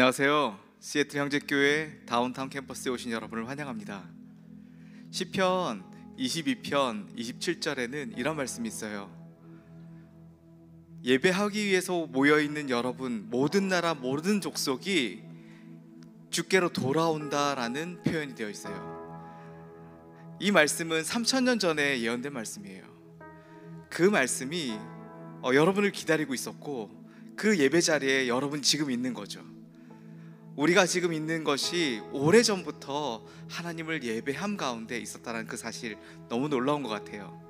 안녕하세요. 시애틀 형제교회 다운타운 캠퍼스에 오신 여러분을 환영합니다. 시편 22편 27절에는 이런 말씀이 있어요. 예배하기 위해서 모여있는 여러분, 모든 나라 모든 족속이 주께로 돌아온다라는 표현이 되어 있어요. 이 말씀은 3000년 전에 예언된 말씀이에요. 그 말씀이 여러분을 기다리고 있었고, 그 예배 자리에 여러분 지금 있는 거죠. 우리가 지금 있는 것이 오래전부터 하나님을 예배함 가운데 있었다는 그 사실, 너무 놀라운 것 같아요.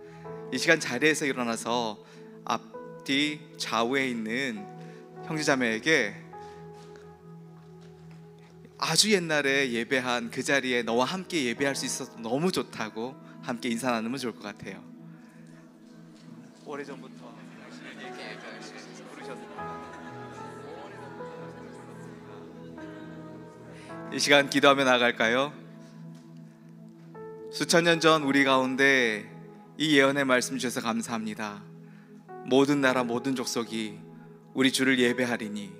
이 시간 자리에서 일어나서 앞뒤 좌우에 있는 형제자매에게 아주 옛날에 예배한 그 자리에 너와 함께 예배할 수 있어서 너무 좋다고 함께 인사 나누면 좋을 것 같아요. 오래전부터 당신을 예배할 수 있어서 부르셨습니다. 이 시간 기도하며 나아갈까요? 수천 년 전 우리 가운데 이 예언의 말씀 주셔서 감사합니다. 모든 나라 모든 족속이 우리 주를 예배하리니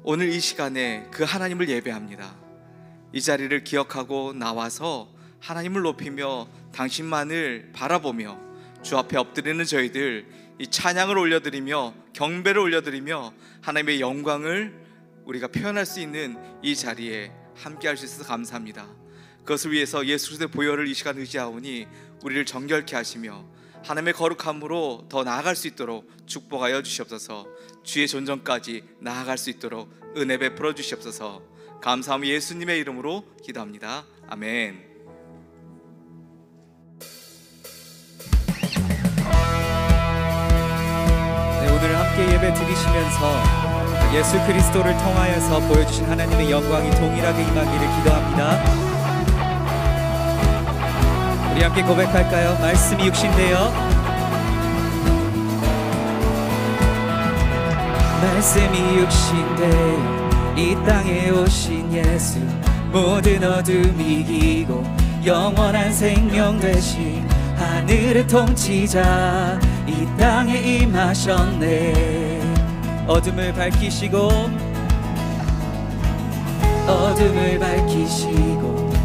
오늘 이 시간에 그 하나님을 예배합니다. 이 자리를 기억하고 나와서 하나님을 높이며 당신만을 바라보며 주 앞에 엎드리는 저희들, 이 찬양을 올려드리며 경배를 올려드리며 하나님의 영광을 우리가 표현할 수 있는 이 자리에 함께 할 수 있어서 감사합니다. 그것을 위해서 예수 그리스도의 보혈을 이 시간 의지하오니 우리를 정결케 하시며 하나님의 거룩함으로 더 나아갈 수 있도록 축복하여 주시옵소서. 주의 존전까지 나아갈 수 있도록 은혜 베풀어 주시옵소서. 감사하며 예수님의 이름으로 기도합니다. 아멘. 네, 오늘 함께 예배 드리시면서 예수 그리스도를 통하여서 보여주신 하나님의 영광이 동일하게 임하기를 기도합니다. 우리 함께 고백할까요? 말씀이 육신되어 말씀이 육신되어 이 땅에 오신 예수, 모든 어둠 이기고 영원한 생명 되신 하늘의 통치자 이 땅에 임하셨네. 어둠을 밝히시고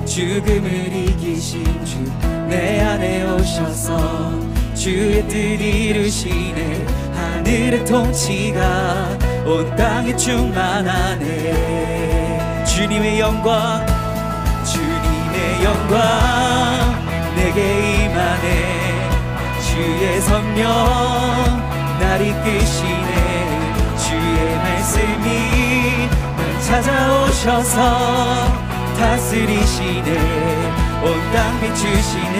죽음을 이기신 주 내 안에 오셔서 주의 뜻 이루시네. 하늘의 통치가 온 땅에 충만하네. 주님의 영광 내게 임하네. 주의 성령 날 이끄시네. 주의 말씀이 날 찾아오셔서 다스리시네. 온 땅 비추시네.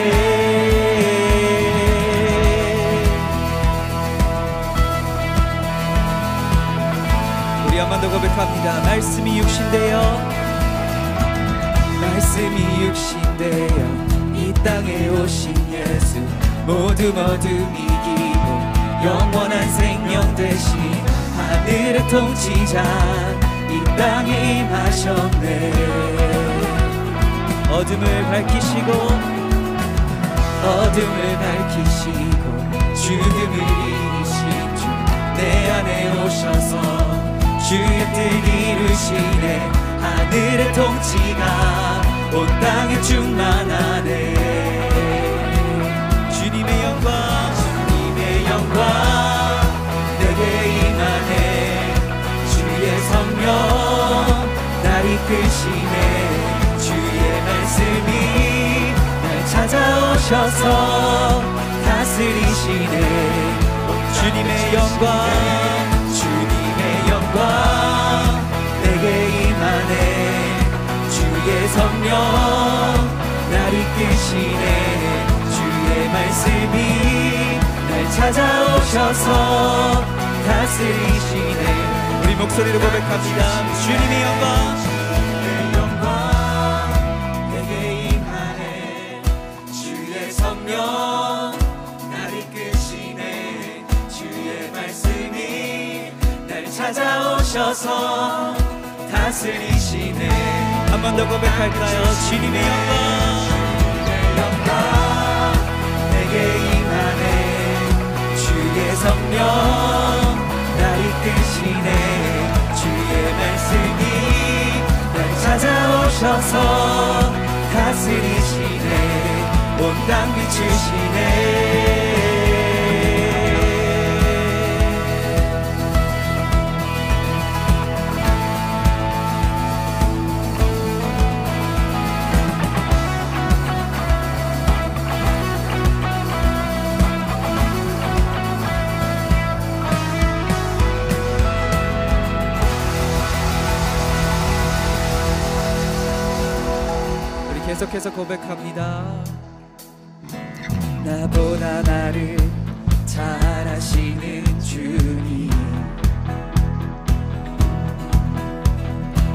우리 한 번 더 고백합니다. 말씀이 육신되어 이 땅에 오신 예수, 모든 어둠 이기고 영원한 생명 되신 하늘의 통치자 이 땅에 임하셨네. 어둠을 밝히시고 죽음을 이기신 주 내 안에 오셔서 주의 뜻 이루시네. 하늘의 통치가 온 땅에 충만하네. 주님의 영광 내게 임하네. 주의 성령 날 이끄시네. 주의 말씀이 날 찾아오셔서 다스리시네. 주님의 영광 내게 임하네. 주의 성령 날 이끄시네. 주의 말씀이 날 찾아오셔서 다스리시네. 우리 목소리로 고백합니다. 주님의 영광 내게 임하네. 주의 성령 날 이끄시네. 주의 말씀이 날 찾아오셔서 다스리시네. 한 번 더 고백할까요? 주님의 영광 내게 임하네. 주의 성령 날 이끄시네. 주의 말씀이 오셔서 다스리시네 온 땅 비추시네 계속해서 고백합니다. 나보다 나를 잘 아시는 주님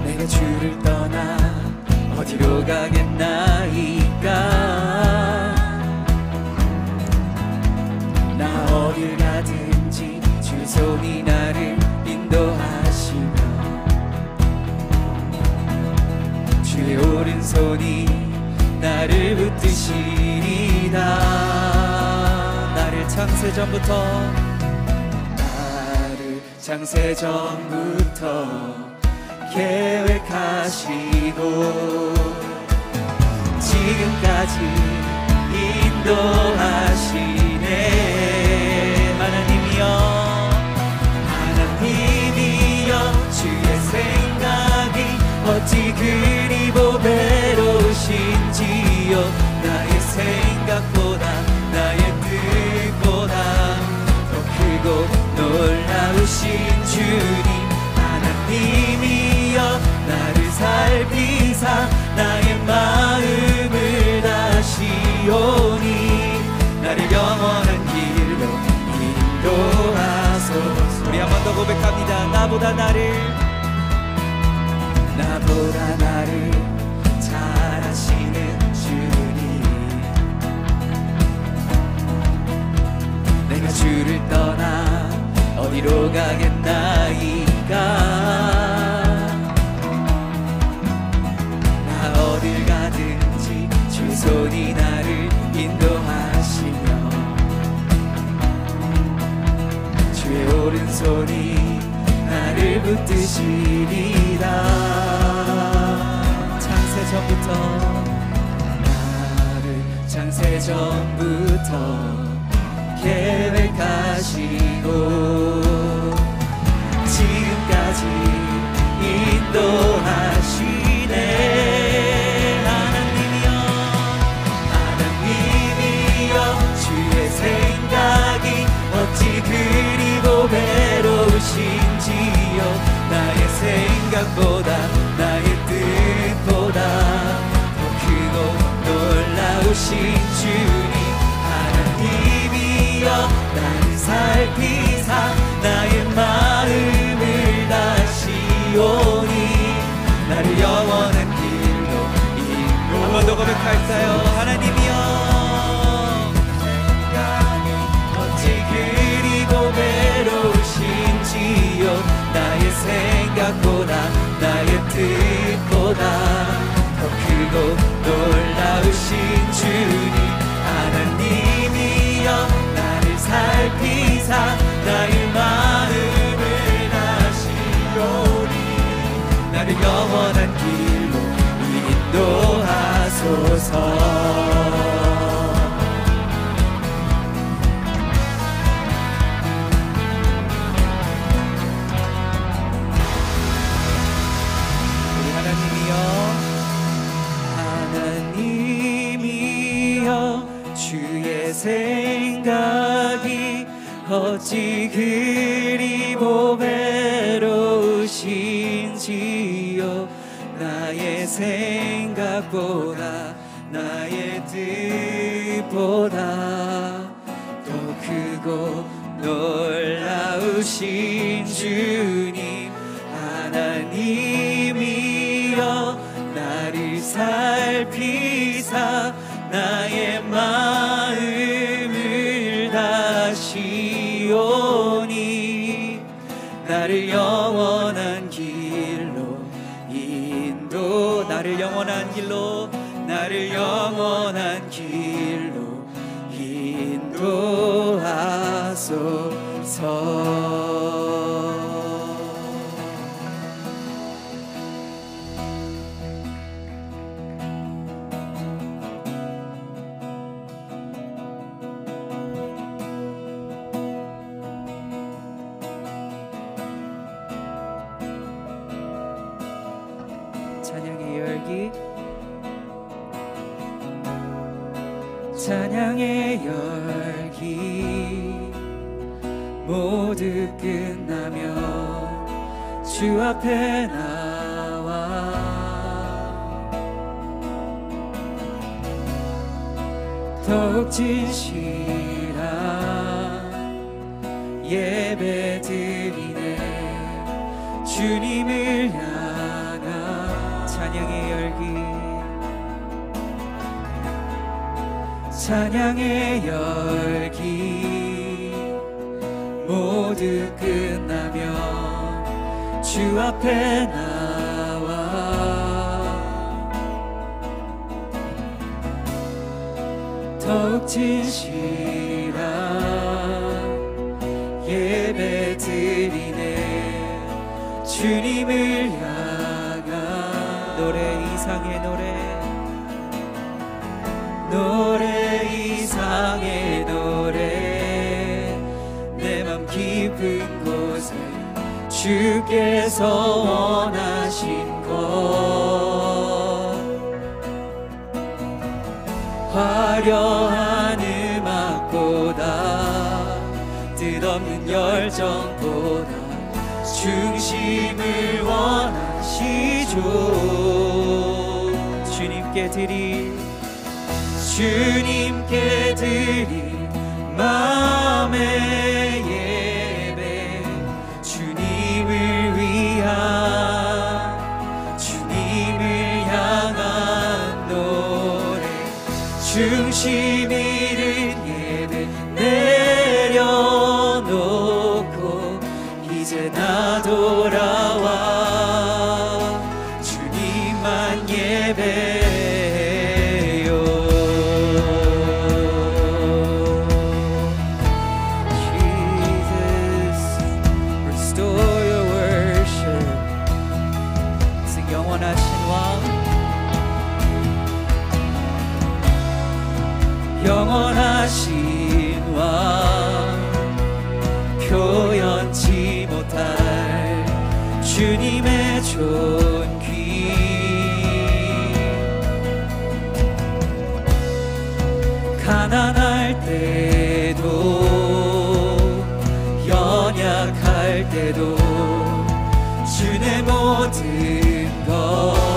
내가 주를 떠나 어디로 가겠나이까 나 어딜 가든지 주 손이 나를 인도하시며 주의 오른손이 나를 붙드시리다 나를 창세전부터 계획하시고 지금까지 인도하시네 하나님이여 주의 생각이 어찌 그리 보배로우신지요 나의 생각보다 나의 뜻보다 더 크고 놀라우신 주님 하나님이여 나를 살피사 나의 마음을 다시오니 나를 영원한 길로 인도하소서 우리 한 번 더 고백합니다. 나보다 나를 잘 아시는 주님 내가 주를 떠나 어디로 가겠나이까 나 어딜 가든지 주 손이 나를 인도하시며 주의 오른손이 나를 붙드시리라 창세전부터 계획하시고 지금까지 인도하시네 하나님이여 주의 생각이 어찌 그리 보배로우신지요 나의 생각보다 나의 뜻보다 더 크고 놀라우신 주님 하나님이여 나를 살피사 나의 마음을 다시오니 나를 영원한 길로 인도 한 번 더 고백할까요? 하나님이여 어찌 그리 보배로우신지요 나의 생각보다 나의 뜻보다 더 크고 놀라우신 주님 하나님이여 나를 살피사 나의 마음을 다시오니 나를 영원한 길로 인도하소서 주의 생각이 어찌 그리 보배로우신지요 나의 생각보다 나의 뜻보다 더 크고 놀라우신 주님 하나님이여 나를 살피사 나의 마음을 다시오니 나를 영원한 길로 나를 영원한 길로 인도하소서. 찬양의 열기 모두 끝나며 주 앞에 나와 더욱 진실한 예배 드리네. 주님을 향한 찬양의 열기 찬양의 열기 모두 끝나며 주 앞에 나와 더욱 진실한 예배 드리네. 주님을 향한 노래 이상의 노래 이상의 노래 내 맘 깊은 곳에 주께서 원하신 것 화려한 음악보다 뜻없는 열정보다 중심을 원하시죠. 주님께 드릴 마음의 예배 주님을 향한 노래 중심 잃은 예배 내려놓고 이제 나 돌아와 주님만 예배 영원하신 왕 표현치 못할 주님의 존귀 가난할 때도 연약할 때도 주의 모든 것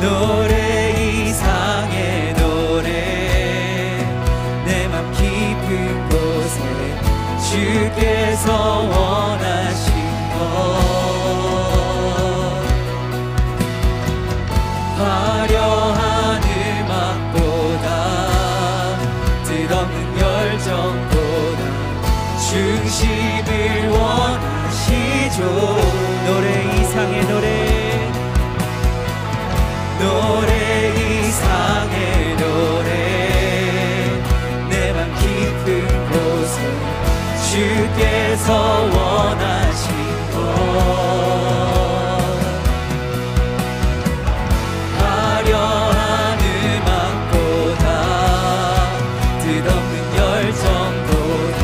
노래 이상의 노래 내 맘 깊은 곳에 주께서 원하신 것 화려한 음악보다 뜻없는 열정보다 중심을 원하시죠. 노래 이상의 노래 이상의 노래 내 맘 깊은 곳에 주께서 원하신 것 화려한 음악보다 뜻없는 열정보다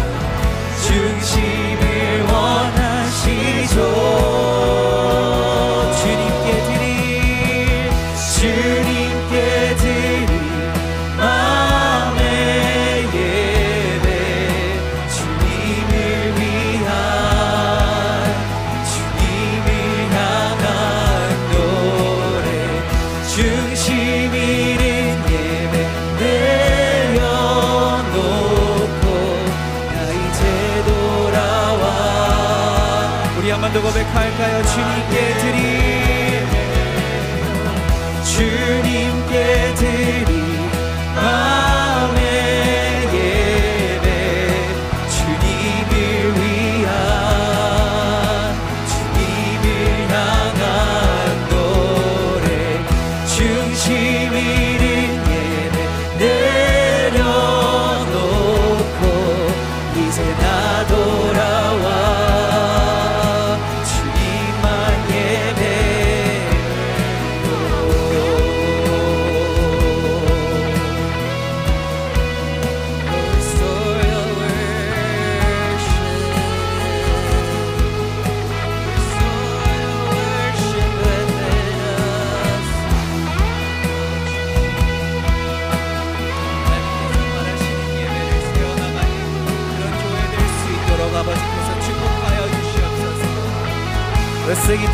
중심을 원하시죠. 고백할까요? 주님께 드릴 마음의 예배 주님을 향한 노래 중심 잃은 예배 내려놓고 이제 나 돌아와 예배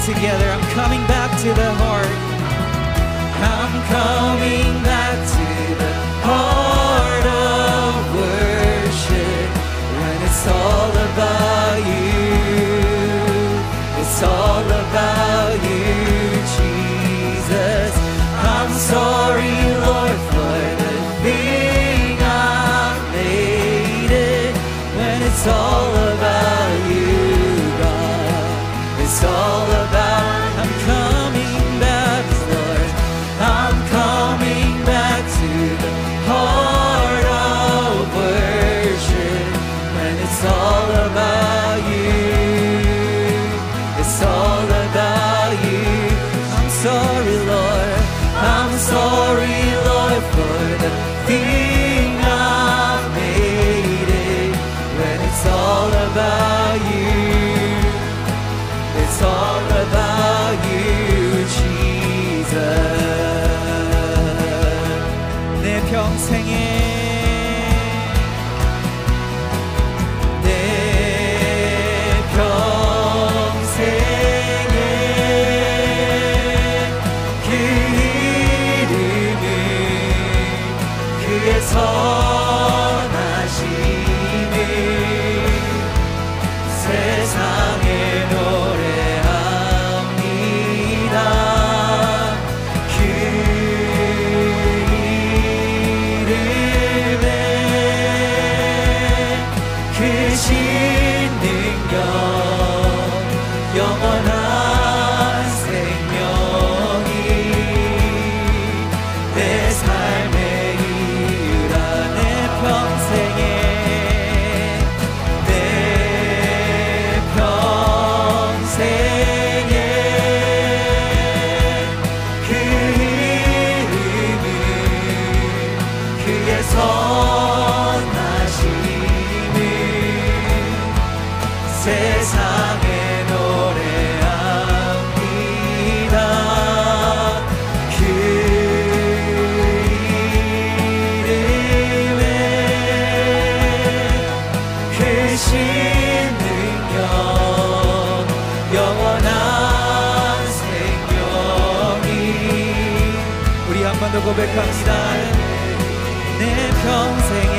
together. I'm coming back to the heart. I'm coming back to the heart of worship. When it's all about you, it's all about you, Jesus. I'm sorry, Lord, for the thing I've made it. When it's all about you, God, it's all about. I'm coming back, Lord. I'm coming back to the heart of worship. When it's all about you, it's all about you. I'm sorry, Lord. I'm sorry, Lord, for the thing I've made it. When it's all about you, it's all about you, Jesus. 내 평생에 선하심이 세상에 노래합니다. 그 이름에 크신 능력 영원한 생명이 내 삶에 세상에 노래합니다. 그 이름에 크신 능력 영원한 생명이 우리 한 번 더 고백합니다. 내 평생에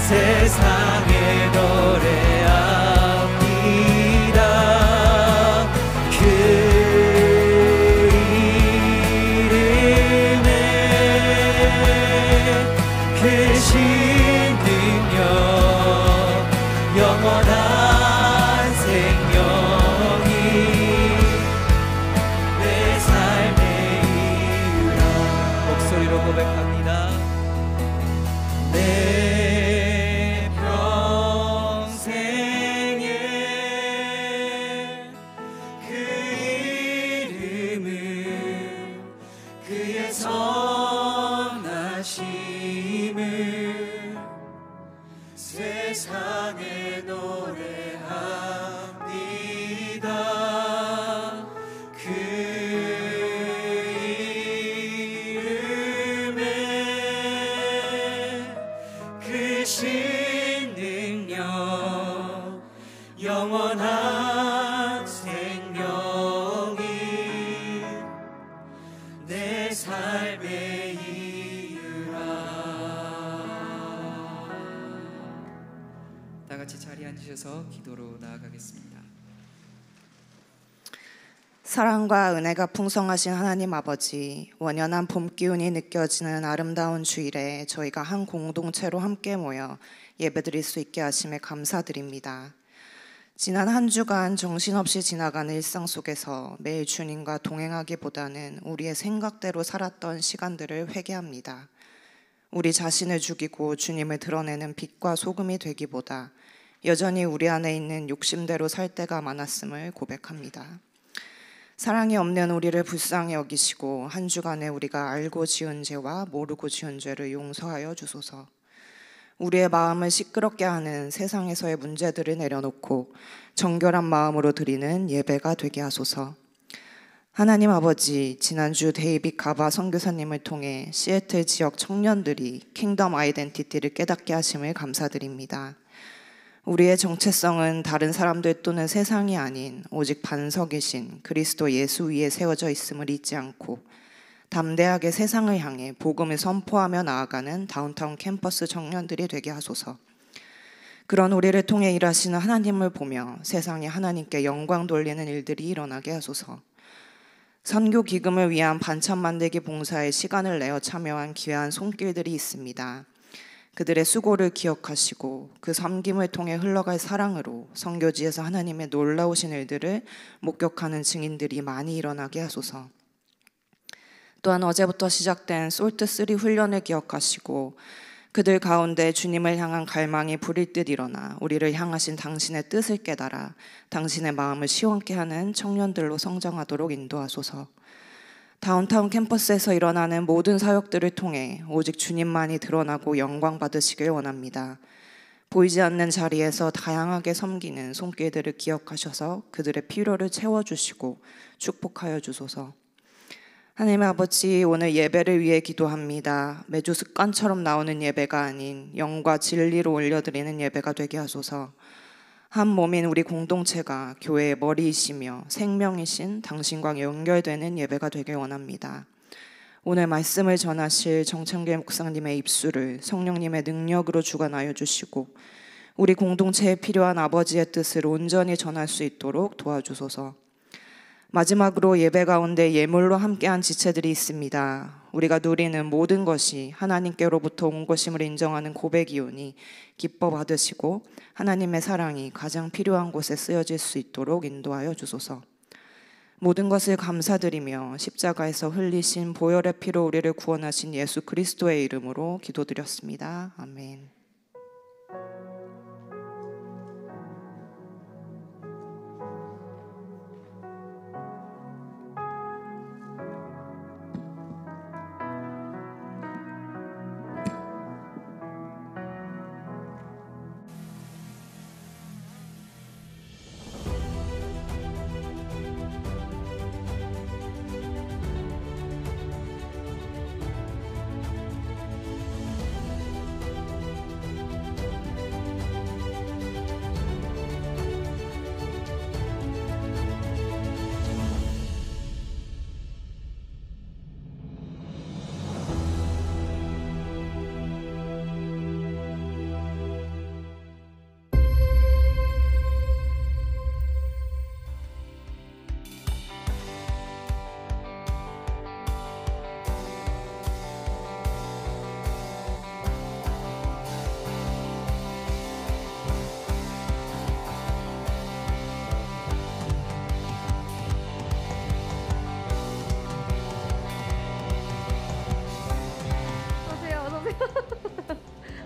세상에 노래합니다. 그 이름에 크신 능력 영원한 생명이 내 삶의 이유라. 목소리로 고백합니다. 내 선하심을 세상에 노래합니다. 그 이름에 크신 능력 영원한 생명이 내 삶의 이유라. 다 같이 자리에 앉으셔서 기도로 나아가겠습니다. 사랑과 은혜가 풍성하신 하나님 아버지, 원연한 봄 기운이 느껴지는 아름다운 주일에 저희가 한 공동체로 함께 모여 예배드릴 수 있게 하심에 감사드립니다. 지난 한 주간 정신없이 지나가는 일상 속에서 매일 주님과 동행하기보다는 우리의 생각대로 살았던 시간들을 회개합니다. 우리 자신을 죽이고 주님을 드러내는 빛과 소금이 되기보다 여전히 우리 안에 있는 욕심대로 살 때가 많았음을 고백합니다. 사랑이 없는 우리를 불쌍히 여기시고 한 주간에 우리가 알고 지은 죄와 모르고 지은 죄를 용서하여 주소서. 우리의 마음을 시끄럽게 하는 세상에서의 문제들을 내려놓고 정결한 마음으로 드리는 예배가 되게 하소서. 하나님 아버지, 지난주 데이빗 가바 선교사님을 통해 시애틀 지역 청년들이 킹덤 아이덴티티를 깨닫게 하심을 감사드립니다. 우리의 정체성은 다른 사람들 또는 세상이 아닌 오직 반석이신 그리스도 예수 위에 세워져 있음을 잊지 않고 담대하게 세상을 향해 복음을 선포하며 나아가는 다운타운 캠퍼스 청년들이 되게 하소서. 그런 우리를 통해 일하시는 하나님을 보며 세상에 하나님께 영광 돌리는 일들이 일어나게 하소서. 선교 기금을 위한 반찬 만들기 봉사에 시간을 내어 참여한 귀한 손길들이 있습니다. 그들의 수고를 기억하시고 그 섬김을 통해 흘러갈 사랑으로 선교지에서 하나님의 놀라우신 일들을 목격하는 증인들이 많이 일어나게 하소서. 또한 어제부터 시작된 솔트3 훈련을 기억하시고 그들 가운데 주님을 향한 갈망이 불일 듯 일어나 우리를 향하신 당신의 뜻을 깨달아 당신의 마음을 시원케 하는 청년들로 성장하도록 인도하소서. 다운타운 캠퍼스에서 일어나는 모든 사역들을 통해 오직 주님만이 드러나고 영광 받으시길 원합니다. 보이지 않는 자리에서 다양하게 섬기는 손길들을 기억하셔서 그들의 필요를 채워주시고 축복하여 주소서. 하나님 아버지, 오늘 예배를 위해 기도합니다. 매주 습관처럼 나오는 예배가 아닌 영과 진리로 올려드리는 예배가 되게 하소서. 한 몸인 우리 공동체가 교회의 머리이시며 생명이신 당신과 연결되는 예배가 되길 원합니다. 오늘 말씀을 전하실 정창길 목사님의 입술을 성령님의 능력으로 주관하여 주시고 우리 공동체에 필요한 아버지의 뜻을 온전히 전할 수 있도록 도와주소서. 마지막으로 예배 가운데 예물로 함께한 지체들이 있습니다. 우리가 누리는 모든 것이 하나님께로부터 온 것임을 인정하는 고백이오니 기뻐 받으시고 하나님의 사랑이 가장 필요한 곳에 쓰여질 수 있도록 인도하여 주소서. 모든 것을 감사드리며 십자가에서 흘리신 보혈의 피로 우리를 구원하신 예수 그리스도의 이름으로 기도드렸습니다. 아멘.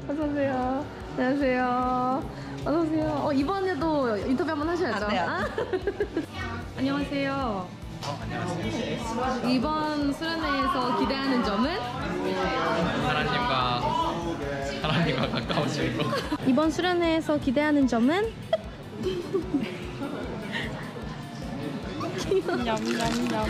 어서오세요. 안녕하세요. 어서오세요. 이번에도 인터뷰 한번 하셔야죠. 안녕하세요. 안녕하세요. 이번 수련회에서 기대하는 점은? 하나님과 가까워지는 거. 이번 수련회에서 기대하는 점은? 냠냠냠.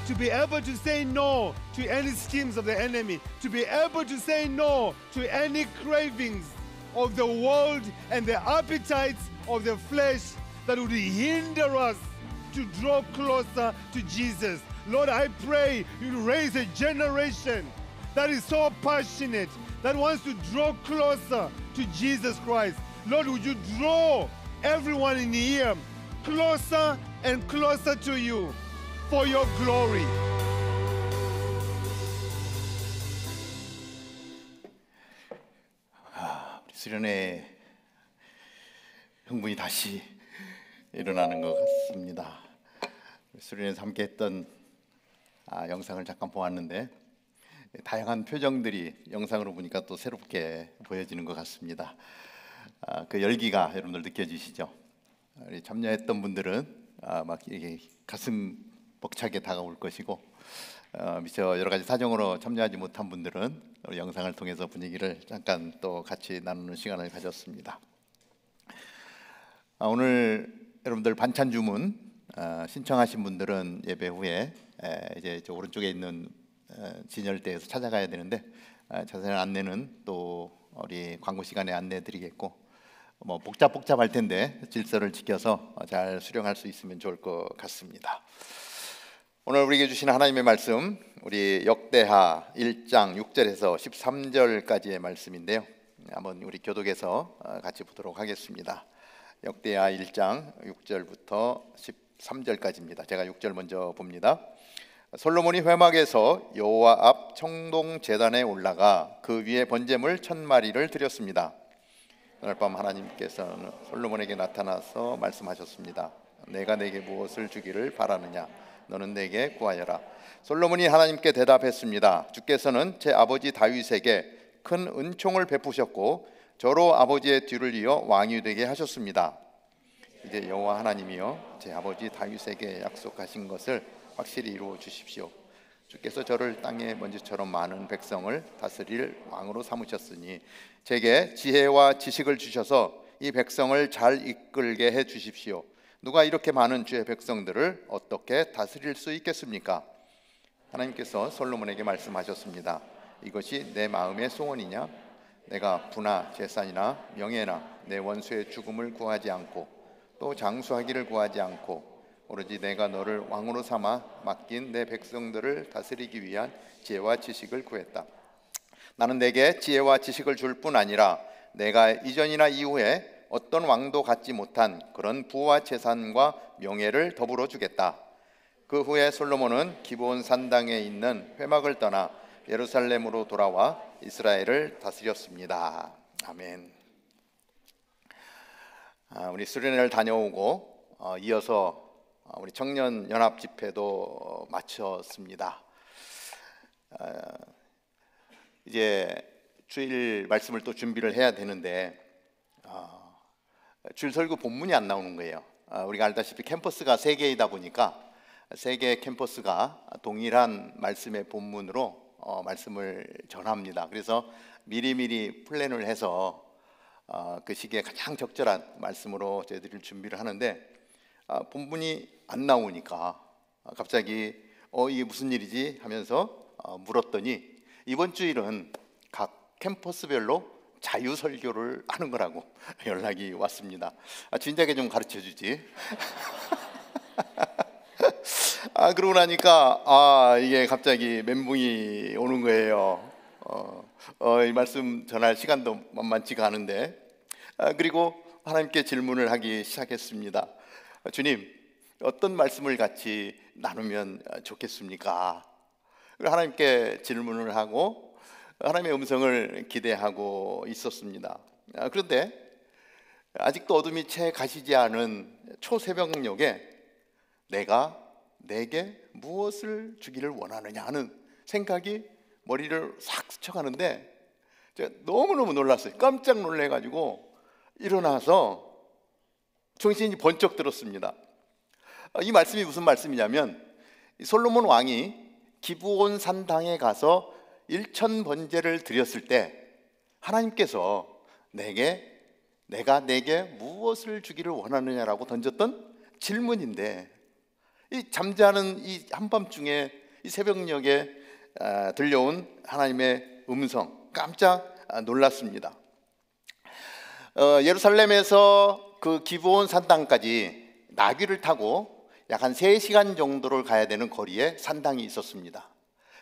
To be able to say no to any schemes of the enemy, to be able to say no to any cravings of the world and the appetites of the flesh that would hinder us to draw closer to Jesus. Lord, I pray you raise a generation that is so passionate, that wants to draw closer to Jesus Christ. Lord, would you draw everyone in here closer and closer to you for your glory. 우리 수련회 흥분이 다시 일어나는 것 같습니다. 수련회에서 함께 했던 영상을 잠깐 보았는데 다양한 표정들이 영상으로 보니까 또 새롭게 보여지는 것 같습니다. 그 열기가 여러분들 느껴지시죠? 우리 참여했던 분들은 막 이게 가슴 벅차게 다가올 것이고 미처 여러 가지 사정으로 참여하지 못한 분들은 우리 영상을 통해서 분위기를 잠깐 또 같이 나누는 시간을 가졌습니다. 오늘 여러분들 반찬 주문 신청하신 분들은 예배 후에 이제 저 오른쪽에 있는 진열대에서 찾아가야 되는데 자세한 안내는 또 우리 광고 시간에 안내해드리겠고 뭐 복잡할 텐데 질서를 지켜서 잘 수령할 수 있으면 좋을 것 같습니다. 오늘 우리에게 주신 하나님의 말씀 우리 역대하 1장 6절에서 13절까지의 말씀인데요. 한번 우리 교독에서 같이 보도록 하겠습니다. 역대하 1장 6절부터 13절까지입니다. 제가 6절 먼저 봅니다. 솔로몬이 회막에서 여호와 앞 청동 제단에 올라가 그 위에 번제물 1000마리를 드렸습니다. 오늘 밤 하나님께서는 솔로몬에게 나타나서 말씀하셨습니다. 내가 내게 무엇을 주기를 바라느냐? 너는 내게 구하여라. 솔로몬이 하나님께 대답했습니다. 주께서는 제 아버지 다윗에게 큰 은총을 베푸셨고 저로 아버지의 뒤를 이어 왕이 되게 하셨습니다. 이제 여호와 하나님이여 제 아버지 다윗에게 약속하신 것을 확실히 이루어 주십시오. 주께서 저를 땅의 먼지처럼 많은 백성을 다스릴 왕으로 삼으셨으니 제게 지혜와 지식을 주셔서 이 백성을 잘 이끌게 해 주십시오. 누가 이렇게 많은 주의 백성들을 어떻게 다스릴 수 있겠습니까? 하나님께서 솔로몬에게 말씀하셨습니다. 이것이 내 마음의 소원이냐? 내가 부나 재산이나 명예나 내 원수의 죽음을 구하지 않고 또 장수하기를 구하지 않고 오로지 내가 너를 왕으로 삼아 맡긴 내 백성들을 다스리기 위한 지혜와 지식을 구했다. 나는 내게 지혜와 지식을 줄 뿐 아니라 내가 이전이나 이후에 어떤 왕도 갖지 못한 그런 부와 재산과 명예를 더불어 주겠다. 그 후에 솔로몬은 기브온 산당에 있는 회막을 떠나 예루살렘으로 돌아와 이스라엘을 다스렸습니다. 아멘. 우리 수련회를 다녀오고 이어서 우리 청년 연합 집회도 마쳤습니다. 이제 주일 말씀을 또 준비를 해야 되는데 주일 설교 본문이 안 나오는 거예요. 우리가 알다시피 캠퍼스가 3개이다 보니까 3개의 캠퍼스가 동일한 말씀의 본문으로 말씀을 전합니다. 그래서 미리미리 플랜을 해서 그 시기에 가장 적절한 말씀으로 저희들이 준비를 하는데 본문이 안 나오니까 갑자기 이게 무슨 일이지 하면서 물었더니 이번 주일은 각 캠퍼스별로 자유 설교를 하는 거라고 연락이 왔습니다. 진작에 좀 가르쳐 주지. 그러고 나니까 이게 갑자기 멘붕이 오는 거예요. 이 말씀 전할 시간도 만만치가 않은데 그리고 하나님께 질문을 하기 시작했습니다. 주님, 어떤 말씀을 같이 나누면 좋겠습니까? 하나님께 질문을 하고 하나님의 음성을 기대하고 있었습니다. 그런데 아직도 어둠이 채 가시지 않은 초새벽녘에 내가 내게 무엇을 주기를 원하느냐 하는 생각이 머리를 싹 스쳐가는데 제가 너무너무 놀랐어요. 깜짝 놀래가지고 일어나서 정신이 번쩍 들었습니다. 이 말씀이 무슨 말씀이냐면 솔로몬 왕이 기브온 산당에 가서 1000번제를 드렸을 때 하나님께서 내가 내게 무엇을 주기를 원하느냐라고 던졌던 질문인데 이 잠자는 이 한밤중에 이 새벽녘에 들려온 하나님의 음성 깜짝 놀랐습니다. 예루살렘에서 그 기브온 산당까지 나귀를 타고 약 한 3시간 정도를 가야 되는 거리에 산당이 있었습니다.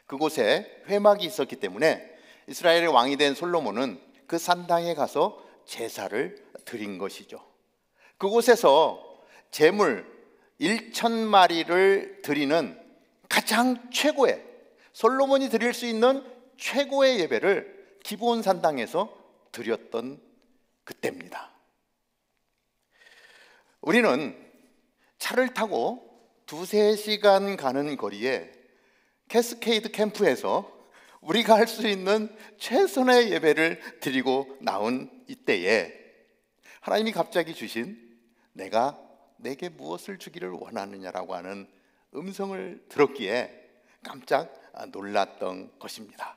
그곳에 회막이 있었기 때문에 이스라엘의 왕이 된 솔로몬은 그 산당에 가서 제사를 드린 것이죠. 그곳에서 제물 1,000마리를 드리는 가장 최고의, 솔로몬이 드릴 수 있는 최고의 예배를 기브온 산당에서 드렸던 그때입니다. 우리는 차를 타고 2-3시간 가는 거리에 캐스케이드 캠프에서 우리가 할 수 있는 최선의 예배를 드리고 나온 이때에 하나님이 갑자기 주신 내가 내게 무엇을 주기를 원하느냐라고 하는 음성을 들었기에 깜짝 놀랐던 것입니다.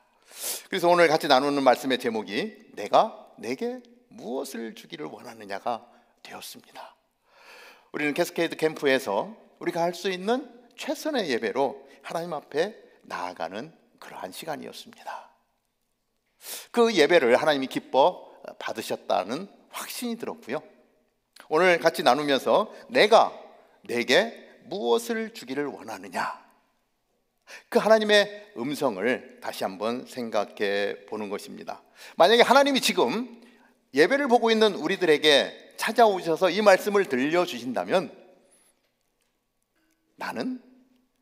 그래서 오늘 같이 나누는 말씀의 제목이 내가 내게 무엇을 주기를 원하느냐가 되었습니다. 우리는 캐스케이드 캠프에서 우리가 할 수 있는 최선의 예배로 하나님 앞에 나아가는 그러한 시간이었습니다. 그 예배를 하나님이 기뻐 받으셨다는 확신이 들었고요. 오늘 같이 나누면서 내가 내게 무엇을 주기를 원하느냐, 그 하나님의 음성을 다시 한번 생각해 보는 것입니다. 만약에 하나님이 지금 예배를 보고 있는 우리들에게 찾아오셔서 이 말씀을 들려주신다면 나는,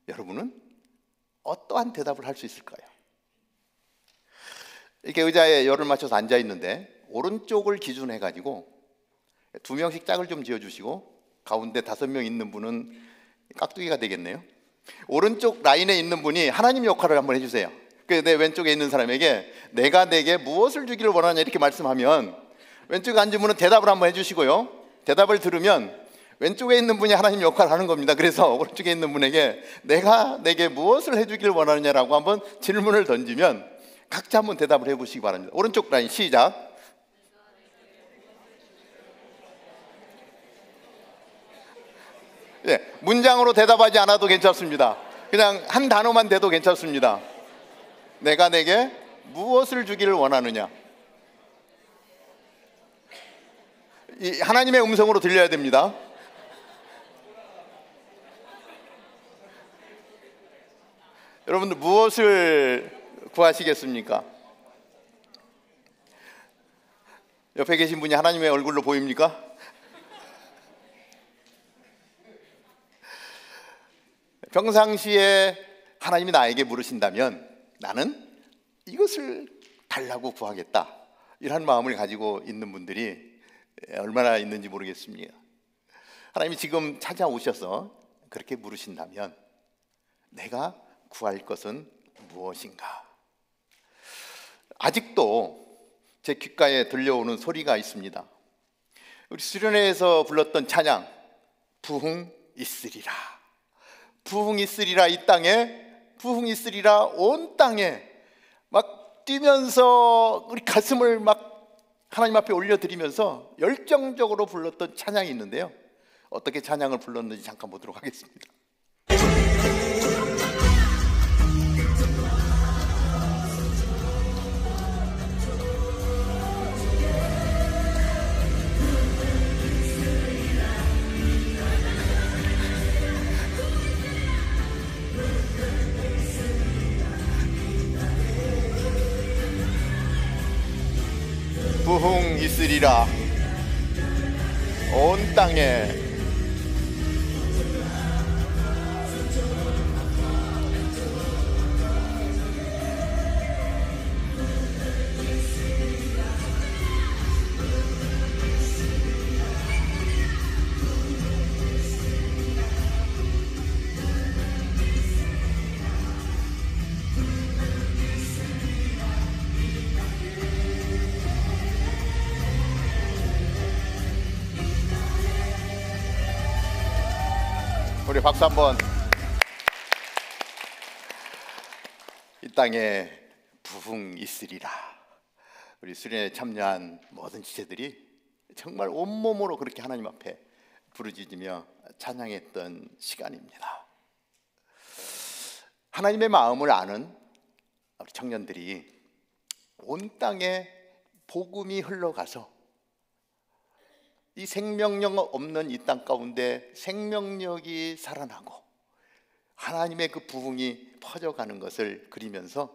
여러분은 어떠한 대답을 할 수 있을까요? 이렇게 의자에 열을 맞춰서 앉아 있는데 오른쪽을 기준으로 해가지고 2명씩 짝을 좀 지어주시고 가운데 5명 있는 분은 깍두기가 되겠네요. 오른쪽 라인에 있는 분이 하나님 역할을 한번 해주세요. 내 왼쪽에 있는 사람에게 내가 내게 무엇을 주기를 원하냐 이렇게 말씀하면 왼쪽에 앉은 분은 대답을 한번 해주시고요. 대답을 들으면 왼쪽에 있는 분이 하나님 역할을 하는 겁니다. 그래서 오른쪽에 있는 분에게 내가 내게 무엇을 해주기를 원하느냐라고 한번 질문을 던지면 각자 한번 대답을 해보시기 바랍니다. 오른쪽 라인 시작. 네, 문장으로 대답하지 않아도 괜찮습니다. 그냥 한 단어만 돼도 괜찮습니다. 내가 내게 무엇을 주기를 원하느냐. 이 하나님의 음성으로 들려야 됩니다. 여러분들 무엇을 구하시겠습니까? 옆에 계신 분이 하나님의 얼굴로 보입니까? 평상시에 하나님이 나에게 물으신다면 나는 이것을 달라고 구하겠다, 이런 마음을 가지고 있는 분들이 얼마나 있는지 모르겠습니다. 하나님이 지금 찾아오셔서 그렇게 물으신다면 내가 구할 것은 무엇인가? 아직도 제 귓가에 들려오는 소리가 있습니다. 우리 수련회에서 불렀던 찬양, 부흥 있으리라, 부흥 있으리라, 이 땅에 부흥 있으리라, 온 땅에 막 뛰면서 우리 가슴을 막 하나님 앞에 올려드리면서 열정적으로 불렀던 찬양이 있는데요. 어떻게 찬양을 불렀는지 잠깐 보도록 하겠습니다. 부흥 있으리라, 온 땅에 우리 박수 한번. 이 땅에 부흥 있으리라. 우리 수련회에 참여한 모든 지체들이 정말 온몸으로 그렇게 하나님 앞에 부르짖으며 찬양했던 시간입니다. 하나님의 마음을 아는 우리 청년들이 온 땅에 복음이 흘러가서 이 생명력 없는 이 땅 가운데 생명력이 살아나고 하나님의 그 부흥이 퍼져가는 것을 그리면서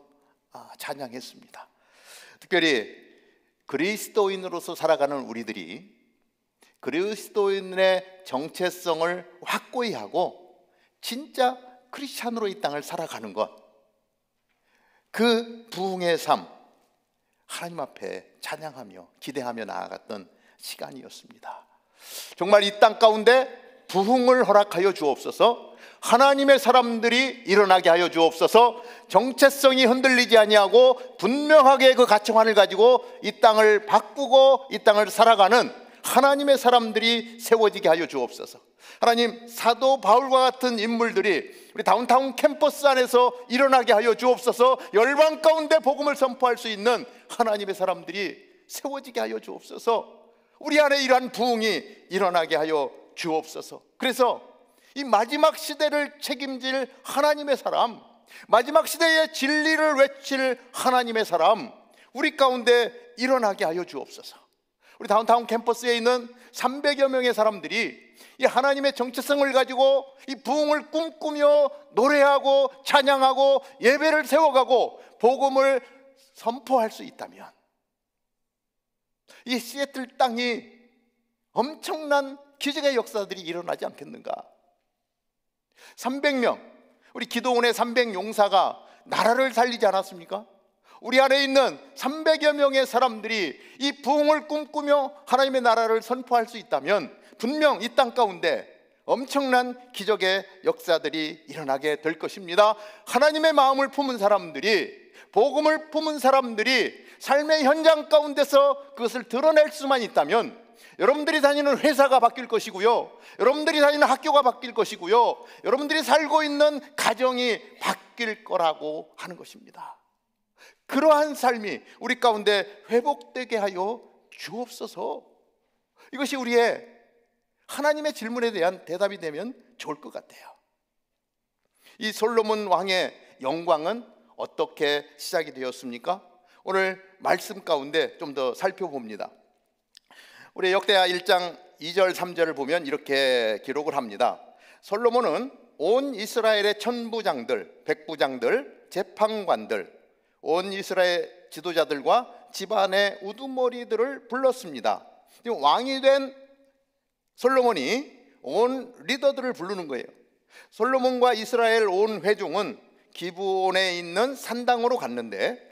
찬양했습니다. 특별히 그리스도인으로서 살아가는 우리들이 그리스도인의 정체성을 확고히 하고 진짜 크리스찬으로 이 땅을 살아가는 것, 그 부흥의 삶, 하나님 앞에 찬양하며 기대하며 나아갔던 시간이었습니다. 정말 이 땅 가운데 부흥을 허락하여 주옵소서. 하나님의 사람들이 일어나게 하여 주옵소서. 정체성이 흔들리지 아니하고 분명하게 그 가치관을 가지고 이 땅을 바꾸고 이 땅을 살아가는 하나님의 사람들이 세워지게 하여 주옵소서. 하나님, 사도 바울과 같은 인물들이 우리 다운타운 캠퍼스 안에서 일어나게 하여 주옵소서. 열방 가운데 복음을 선포할 수 있는 하나님의 사람들이 세워지게 하여 주옵소서. 우리 안에 이러한 부흥이 일어나게 하여 주옵소서. 그래서 이 마지막 시대를 책임질 하나님의 사람, 마지막 시대의 진리를 외칠 하나님의 사람, 우리 가운데 일어나게 하여 주옵소서. 우리 다운타운 캠퍼스에 있는 300여 명의 사람들이 이 하나님의 정체성을 가지고 이 부흥을 꿈꾸며 노래하고 찬양하고 예배를 세워가고 복음을 선포할 수 있다면 이 시애틀 땅이 엄청난 기적의 역사들이 일어나지 않겠는가? 300명, 우리 기도원의 300용사가 나라를 살리지 않았습니까? 우리 안에 있는 300여 명의 사람들이 이 부흥을 꿈꾸며 하나님의 나라를 선포할 수 있다면 분명 이 땅 가운데 엄청난 기적의 역사들이 일어나게 될 것입니다. 하나님의 마음을 품은 사람들이, 복음을 품은 사람들이 삶의 현장 가운데서 그것을 드러낼 수만 있다면 여러분들이 다니는 회사가 바뀔 것이고요, 여러분들이 다니는 학교가 바뀔 것이고요, 여러분들이 살고 있는 가정이 바뀔 거라고 하는 것입니다. 그러한 삶이 우리 가운데 회복되게 하여 주옵소서. 이것이 우리의 하나님의 질문에 대한 대답이 되면 좋을 것 같아요. 이 솔로몬 왕의 영광은 어떻게 시작이 되었습니까? 오늘 말씀 가운데 좀 더 살펴봅니다. 우리 역대하 1장 2절 3절을 보면 이렇게 기록을 합니다. 솔로몬은 온 이스라엘의 천부장들, 백부장들, 재판관들, 온 이스라엘 지도자들과 집안의 우두머리들을 불렀습니다. 왕이 된 솔로몬이 온 리더들을 부르는 거예요. 솔로몬과 이스라엘 온 회중은 기브온에 있는 산당으로 갔는데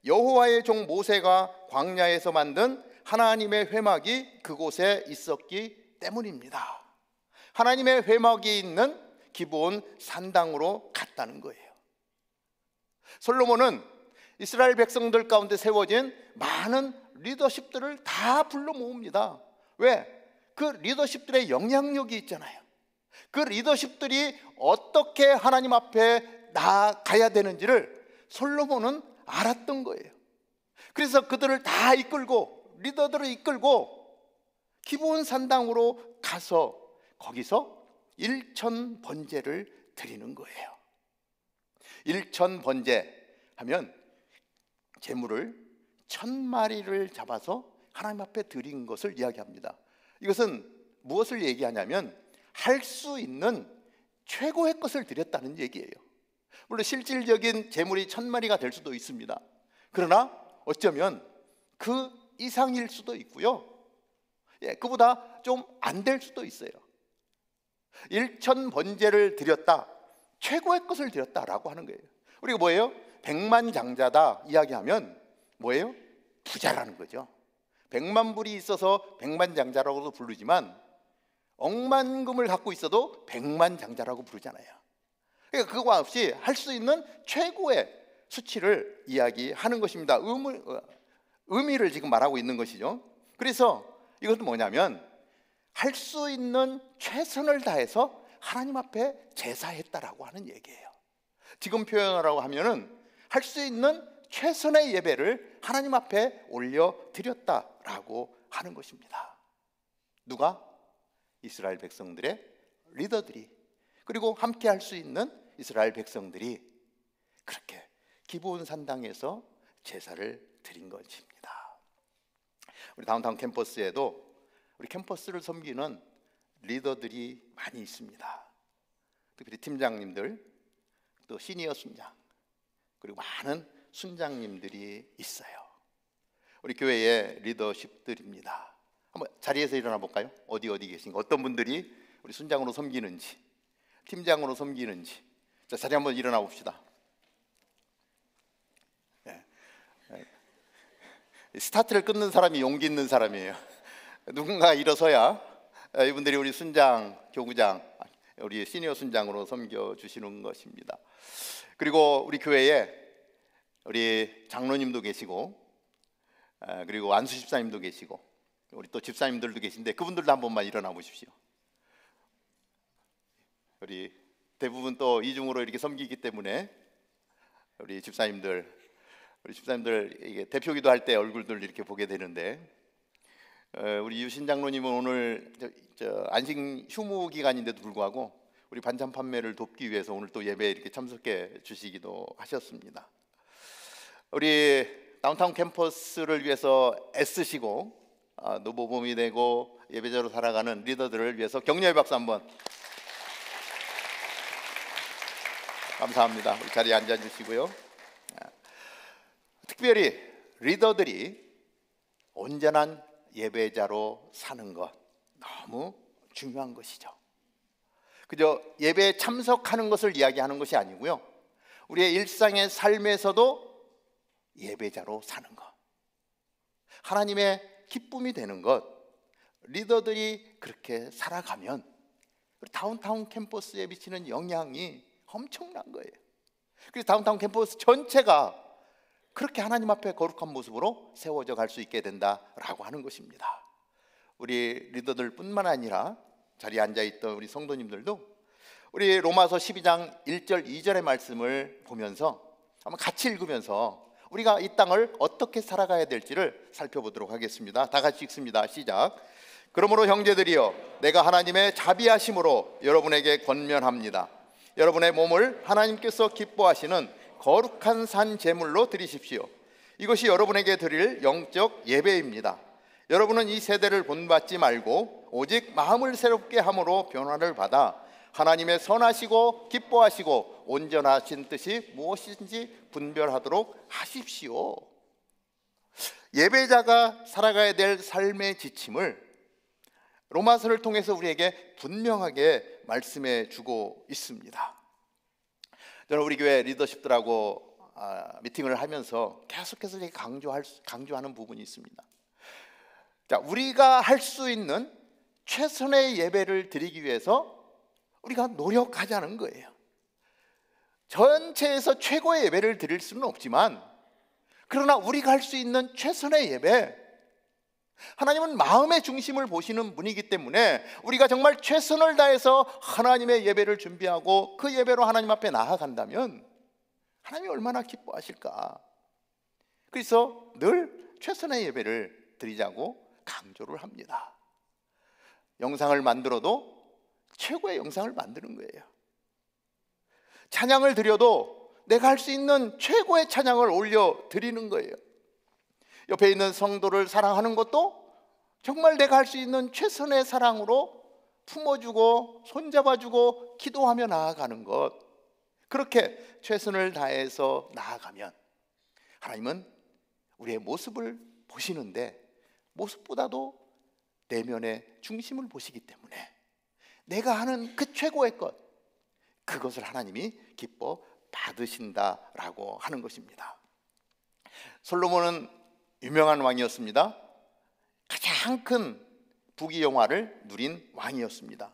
여호와의 종 모세가 광야에서 만든 하나님의 회막이 그곳에 있었기 때문입니다. 하나님의 회막이 있는 기브온 산당으로 갔다는 거예요. 솔로몬은 이스라엘 백성들 가운데 세워진 많은 리더십들을 다 불러 모읍니다. 왜? 그 리더십들의 영향력이 있잖아요. 그 리더십들이 어떻게 하나님 앞에 나아가야 되는지를 솔로몬은 알았던 거예요. 그래서 그들을 다 이끌고, 리더들을 이끌고 기브온 산당으로 가서 거기서 일천 번제를 드리는 거예요. 일천 번제 하면 제물을 1000마리를 잡아서 하나님 앞에 드린 것을 이야기합니다. 이것은 무엇을 얘기하냐면 할 수 있는 최고의 것을 드렸다는 얘기예요. 물론 실질적인 제물이 1000마리가 될 수도 있습니다. 그러나 어쩌면 그 이상일 수도 있고요, 그보다 좀 안 될 수도 있어요. 1000 번제를 드렸다, 최고의 것을 드렸다라고 하는 거예요. 우리가 뭐예요? 백만장자다 이야기하면 뭐예요? 부자라는 거죠. 100만 불이 있어서 백만장자라고도 부르지만 억만금을 갖고 있어도 백만장자라고 부르잖아요. 그러니까 그거 없이 할 수 있는 최고의 수치를 이야기하는 것입니다. 의미를 지금 말하고 있는 것이죠. 그래서 이것은 뭐냐면 할 수 있는 최선을 다해서 하나님 앞에 제사했다라고 하는 얘기예요. 지금 표현하라고 하면은 할 수 있는 최선의 예배를 하나님 앞에 올려드렸다라고 하는 것입니다. 누가? 이스라엘 백성들의 리더들이, 그리고 함께 할 수 있는 이스라엘 백성들이 그렇게 기브온 산당에서 제사를 드린 것입니다. 우리 다운타운 캠퍼스에도 우리 캠퍼스를 섬기는 리더들이 많이 있습니다. 특히 팀장님들, 또 시니어 순장, 그리고 많은 순장님들이 있어요. 우리 교회의 리더십들입니다. 한번 자리에서 일어나 볼까요? 어디 계신가? 어떤 분들이 우리 순장으로 섬기는지, 팀장으로 섬기는지. 자, 자리 한번 일어나 봅시다. 스타트를 끊는 사람이 용기 있는 사람이에요. 누군가 일어서야 이분들이 우리 순장, 교구장, 우리 시니어 순장으로 섬겨주시는 것입니다. 그리고 우리 교회에 우리 장로님도 계시고, 그리고 안수 집사님도 계시고, 우리 또 집사님들도 계신데 그분들도 한 번만 일어나 보십시오. 우리 대부분 또 이중으로 이렇게 섬기기 때문에 우리 집사님들 이게 대표기도 할 때 얼굴들 이렇게 보게 되는데, 우리 유신 장로님은 오늘 안식 휴무 기간인데도 불구하고 우리 반찬 판매를 돕기 위해서 오늘 또 예배에 이렇게 참석해 주시기도 하셨습니다. 우리 다운타운 캠퍼스를 위해서 애쓰시고 노모범이 되고 예배자로 살아가는 리더들을 위해서 격려의 박수 한번. 감사합니다. 우리 자리에 앉아주시고요. 특별히 리더들이 온전한 예배자로 사는 것 너무 중요한 것이죠. 그저 예배에 참석하는 것을 이야기하는 것이 아니고요, 우리의 일상의 삶에서도 예배자로 사는 것, 하나님의 기쁨이 되는 것, 리더들이 그렇게 살아가면 우리 다운타운 캠퍼스에 미치는 영향이 엄청난 거예요. 그래서 다운타운 캠퍼스 전체가 그렇게 하나님 앞에 거룩한 모습으로 세워져 갈 수 있게 된다라고 하는 것입니다. 우리 리더들 뿐만 아니라 자리에 앉아있던 우리 성도님들도 우리 로마서 12장 1절 2절의 말씀을 보면서 한번 같이 읽으면서 우리가 이 땅을 어떻게 살아가야 될지를 살펴보도록 하겠습니다. 다 같이 읽습니다. 시작. 그러므로 형제들이여, 내가 하나님의 자비하심으로 여러분에게 권면합니다. 여러분의 몸을 하나님께서 기뻐하시는 거룩한 산 제물로 드리십시오. 이것이 여러분에게 드릴 영적 예배입니다. 여러분은 이 세대를 본받지 말고 오직 마음을 새롭게 함으로 변화를 받아 하나님의 선하시고 기뻐하시고 온전하신 뜻이 무엇인지 분별하도록 하십시오. 예배자가 살아가야 될 삶의 지침을 로마서를 통해서 우리에게 분명하게 말씀해 주고 있습니다. 저는 우리 교회 리더십들하고 미팅을 하면서 계속해서 강조하는 부분이 있습니다. 자, 우리가 할 수 있는 최선의 예배를 드리기 위해서 우리가 노력하자는 거예요. 전체에서 최고의 예배를 드릴 수는 없지만, 그러나 우리가 할 수 있는 최선의 예배, 하나님은 마음의 중심을 보시는 분이기 때문에 우리가 정말 최선을 다해서 하나님의 예배를 준비하고 그 예배로 하나님 앞에 나아간다면 하나님이 얼마나 기뻐하실까. 그래서 늘 최선의 예배를 드리자고 강조를 합니다. 영상을 만들어도 최고의 영상을 만드는 거예요. 찬양을 드려도 내가 할 수 있는 최고의 찬양을 올려드리는 거예요. 옆에 있는 성도를 사랑하는 것도 정말 내가 할 수 있는 최선의 사랑으로 품어주고 손잡아주고 기도하며 나아가는 것, 그렇게 최선을 다해서 나아가면 하나님은 우리의 모습을 보시는데 모습보다도 내면의 중심을 보시기 때문에 내가 하는 그 최고의 것, 그것을 하나님이 기뻐 받으신다라고 하는 것입니다. 솔로몬은 유명한 왕이었습니다. 가장 큰 부귀영화를 누린 왕이었습니다.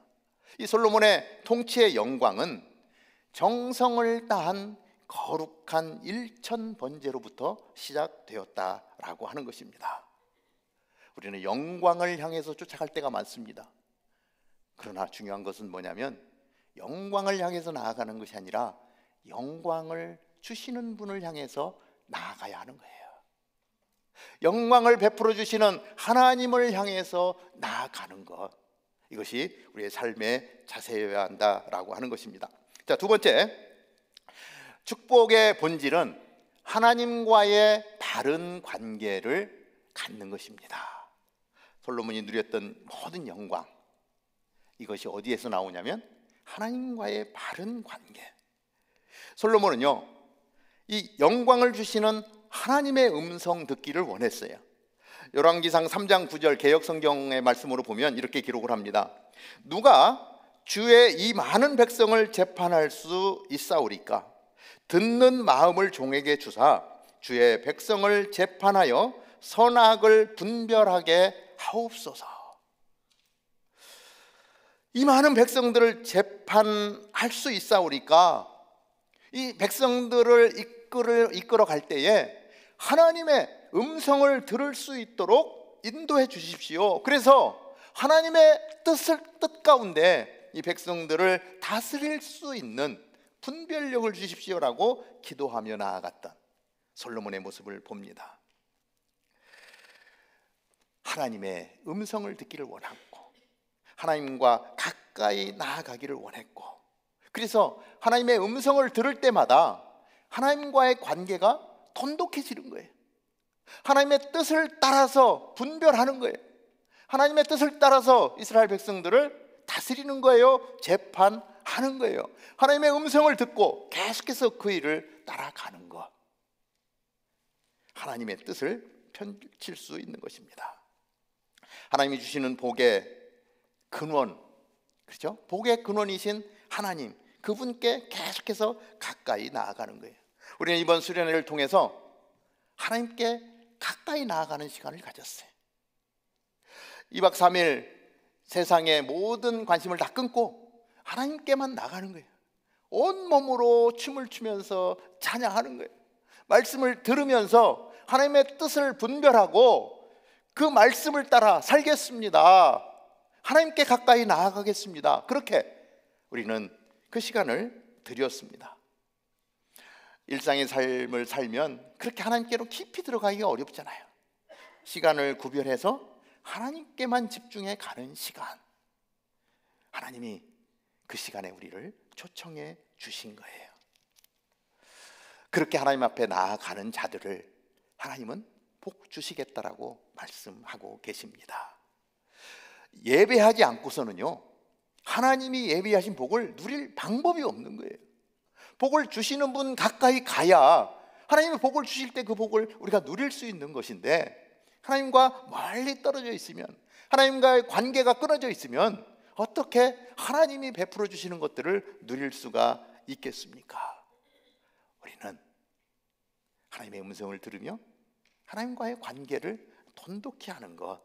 이 솔로몬의 통치의 영광은 정성을 다한 거룩한 일천 번제로부터 시작되었다라고 하는 것입니다. 우리는 영광을 향해서 쫓아갈 때가 많습니다. 그러나 중요한 것은 뭐냐면 영광을 향해서 나아가는 것이 아니라 영광을 주시는 분을 향해서 나아가야 하는 거예요. 영광을 베풀어 주시는 하나님을 향해서 나아가는 것, 이것이 우리의 삶의 자세여야 한다라고 하는 것입니다. 자, 두 번째, 축복의 본질은 하나님과의 바른 관계를 갖는 것입니다. 솔로몬이 누렸던 모든 영광, 이것이 어디에서 나오냐면 하나님과의 바른 관계. 솔로몬은요, 이 영광을 주시는 하나님의 음성 듣기를 원했어요. 열왕기상 3장 9절 개역성경의 말씀으로 보면 이렇게 기록을 합니다. 누가 주의 이 많은 백성을 재판할 수 있사오리까? 듣는 마음을 종에게 주사 주의 백성을 재판하여 선악을 분별하게 하옵소서. 이 많은 백성들을 재판할 수 있사오리까? 이 백성들을 이끌어 갈 때에 하나님의 음성을 들을 수 있도록 인도해 주십시오. 그래서 하나님의 뜻 가운데 이 백성들을 다스릴 수 있는 분별력을 주십시오라고 기도하며 나아갔던 솔로몬의 모습을 봅니다. 하나님의 음성을 듣기를 원했고 하나님과 가까이 나아가기를 원했고, 그래서 하나님의 음성을 들을 때마다 하나님과의 관계가 돈독해지는 거예요. 하나님의 뜻을 따라서 분별하는 거예요. 하나님의 뜻을 따라서 이스라엘 백성들을 다스리는 거예요. 재판하는 거예요. 하나님의 음성을 듣고 계속해서 그 일을 따라가는 것, 하나님의 뜻을 펼칠 수 있는 것입니다. 하나님이 주시는 복의 근원, 그렇죠? 복의 근원이신 하나님, 그분께 계속해서 가까이 나아가는 거예요. 우리는 이번 수련회를 통해서 하나님께 가까이 나아가는 시간을 가졌어요. 2박 3일 세상의 모든 관심을 다 끊고 하나님께만 나가는 거예요. 온 몸으로 춤을 추면서 찬양하는 거예요. 말씀을 들으면서 하나님의 뜻을 분별하고 그 말씀을 따라 살겠습니다. 하나님께 가까이 나아가겠습니다. 그렇게 우리는 그 시간을 드렸습니다. 일상의 삶을 살면 그렇게 하나님께로 깊이 들어가기가 어렵잖아요. 시간을 구별해서 하나님께만 집중해 가는 시간, 하나님이 그 시간에 우리를 초청해 주신 거예요. 그렇게 하나님 앞에 나아가는 자들을 하나님은 복 주시겠다라고 말씀하고 계십니다. 예배하지 않고서는요, 하나님이 예비하신 복을 누릴 방법이 없는 거예요. 복을 주시는 분 가까이 가야 하나님이 복을 주실 때 그 복을 우리가 누릴 수 있는 것인데, 하나님과 멀리 떨어져 있으면, 하나님과의 관계가 끊어져 있으면 어떻게 하나님이 베풀어 주시는 것들을 누릴 수가 있겠습니까? 우리는 하나님의 음성을 들으며 하나님과의 관계를 돈독히 하는 것,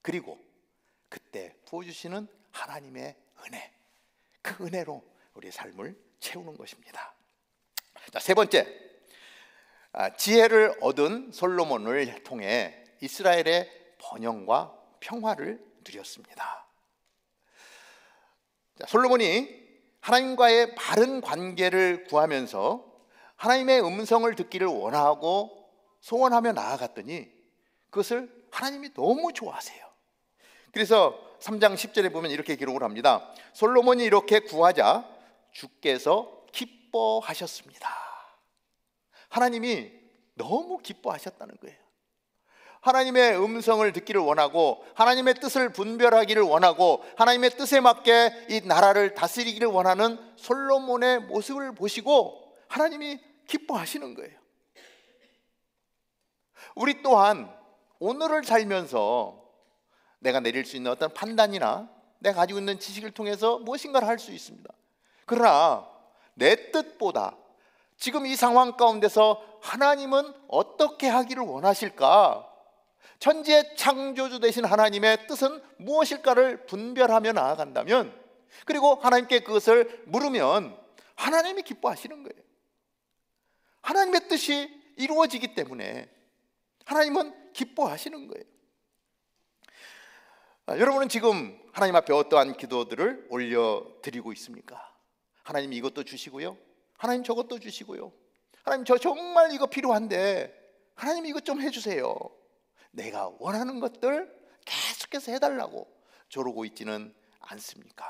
그리고 그때 부어주시는 하나님의 은혜, 그 은혜로 우리의 삶을 채우는 것입니다. 자, 세 번째, 지혜를 얻은 솔로몬을 통해 이스라엘의 번영과 평화를 누렸습니다. 자, 솔로몬이 하나님과의 바른 관계를 구하면서 하나님의 음성을 듣기를 원하고 소원하며 나아갔더니 그것을 하나님이 너무 좋아하세요. 그래서 3장 10절에 보면 이렇게 기록을 합니다. 솔로몬이 이렇게 구하자 주께서 기뻐하셨습니다. 하나님이 너무 기뻐하셨다는 거예요. 하나님의 음성을 듣기를 원하고 하나님의 뜻을 분별하기를 원하고 하나님의 뜻에 맞게 이 나라를 다스리기를 원하는 솔로몬의 모습을 보시고 하나님이 기뻐하시는 거예요. 우리 또한 오늘을 살면서 내가 내릴 수 있는 어떤 판단이나 내가 가지고 있는 지식을 통해서 무엇인가를 할 수 있습니다. 그러나 내 뜻보다 지금 이 상황 가운데서 하나님은 어떻게 하기를 원하실까? 천지의 창조주 되신 하나님의 뜻은 무엇일까를 분별하며 나아간다면, 그리고 하나님께 그것을 물으면 하나님이 기뻐하시는 거예요. 하나님의 뜻이 이루어지기 때문에 하나님은 기뻐하시는 거예요. 여러분은 지금 하나님 앞에 어떠한 기도들을 올려드리고 있습니까? 하나님 이것도 주시고요, 하나님 저것도 주시고요, 하나님 저 정말 이거 필요한데 하나님 이것 좀 해주세요. 내가 원하는 것들 계속해서 해달라고 조르고 있지는 않습니까?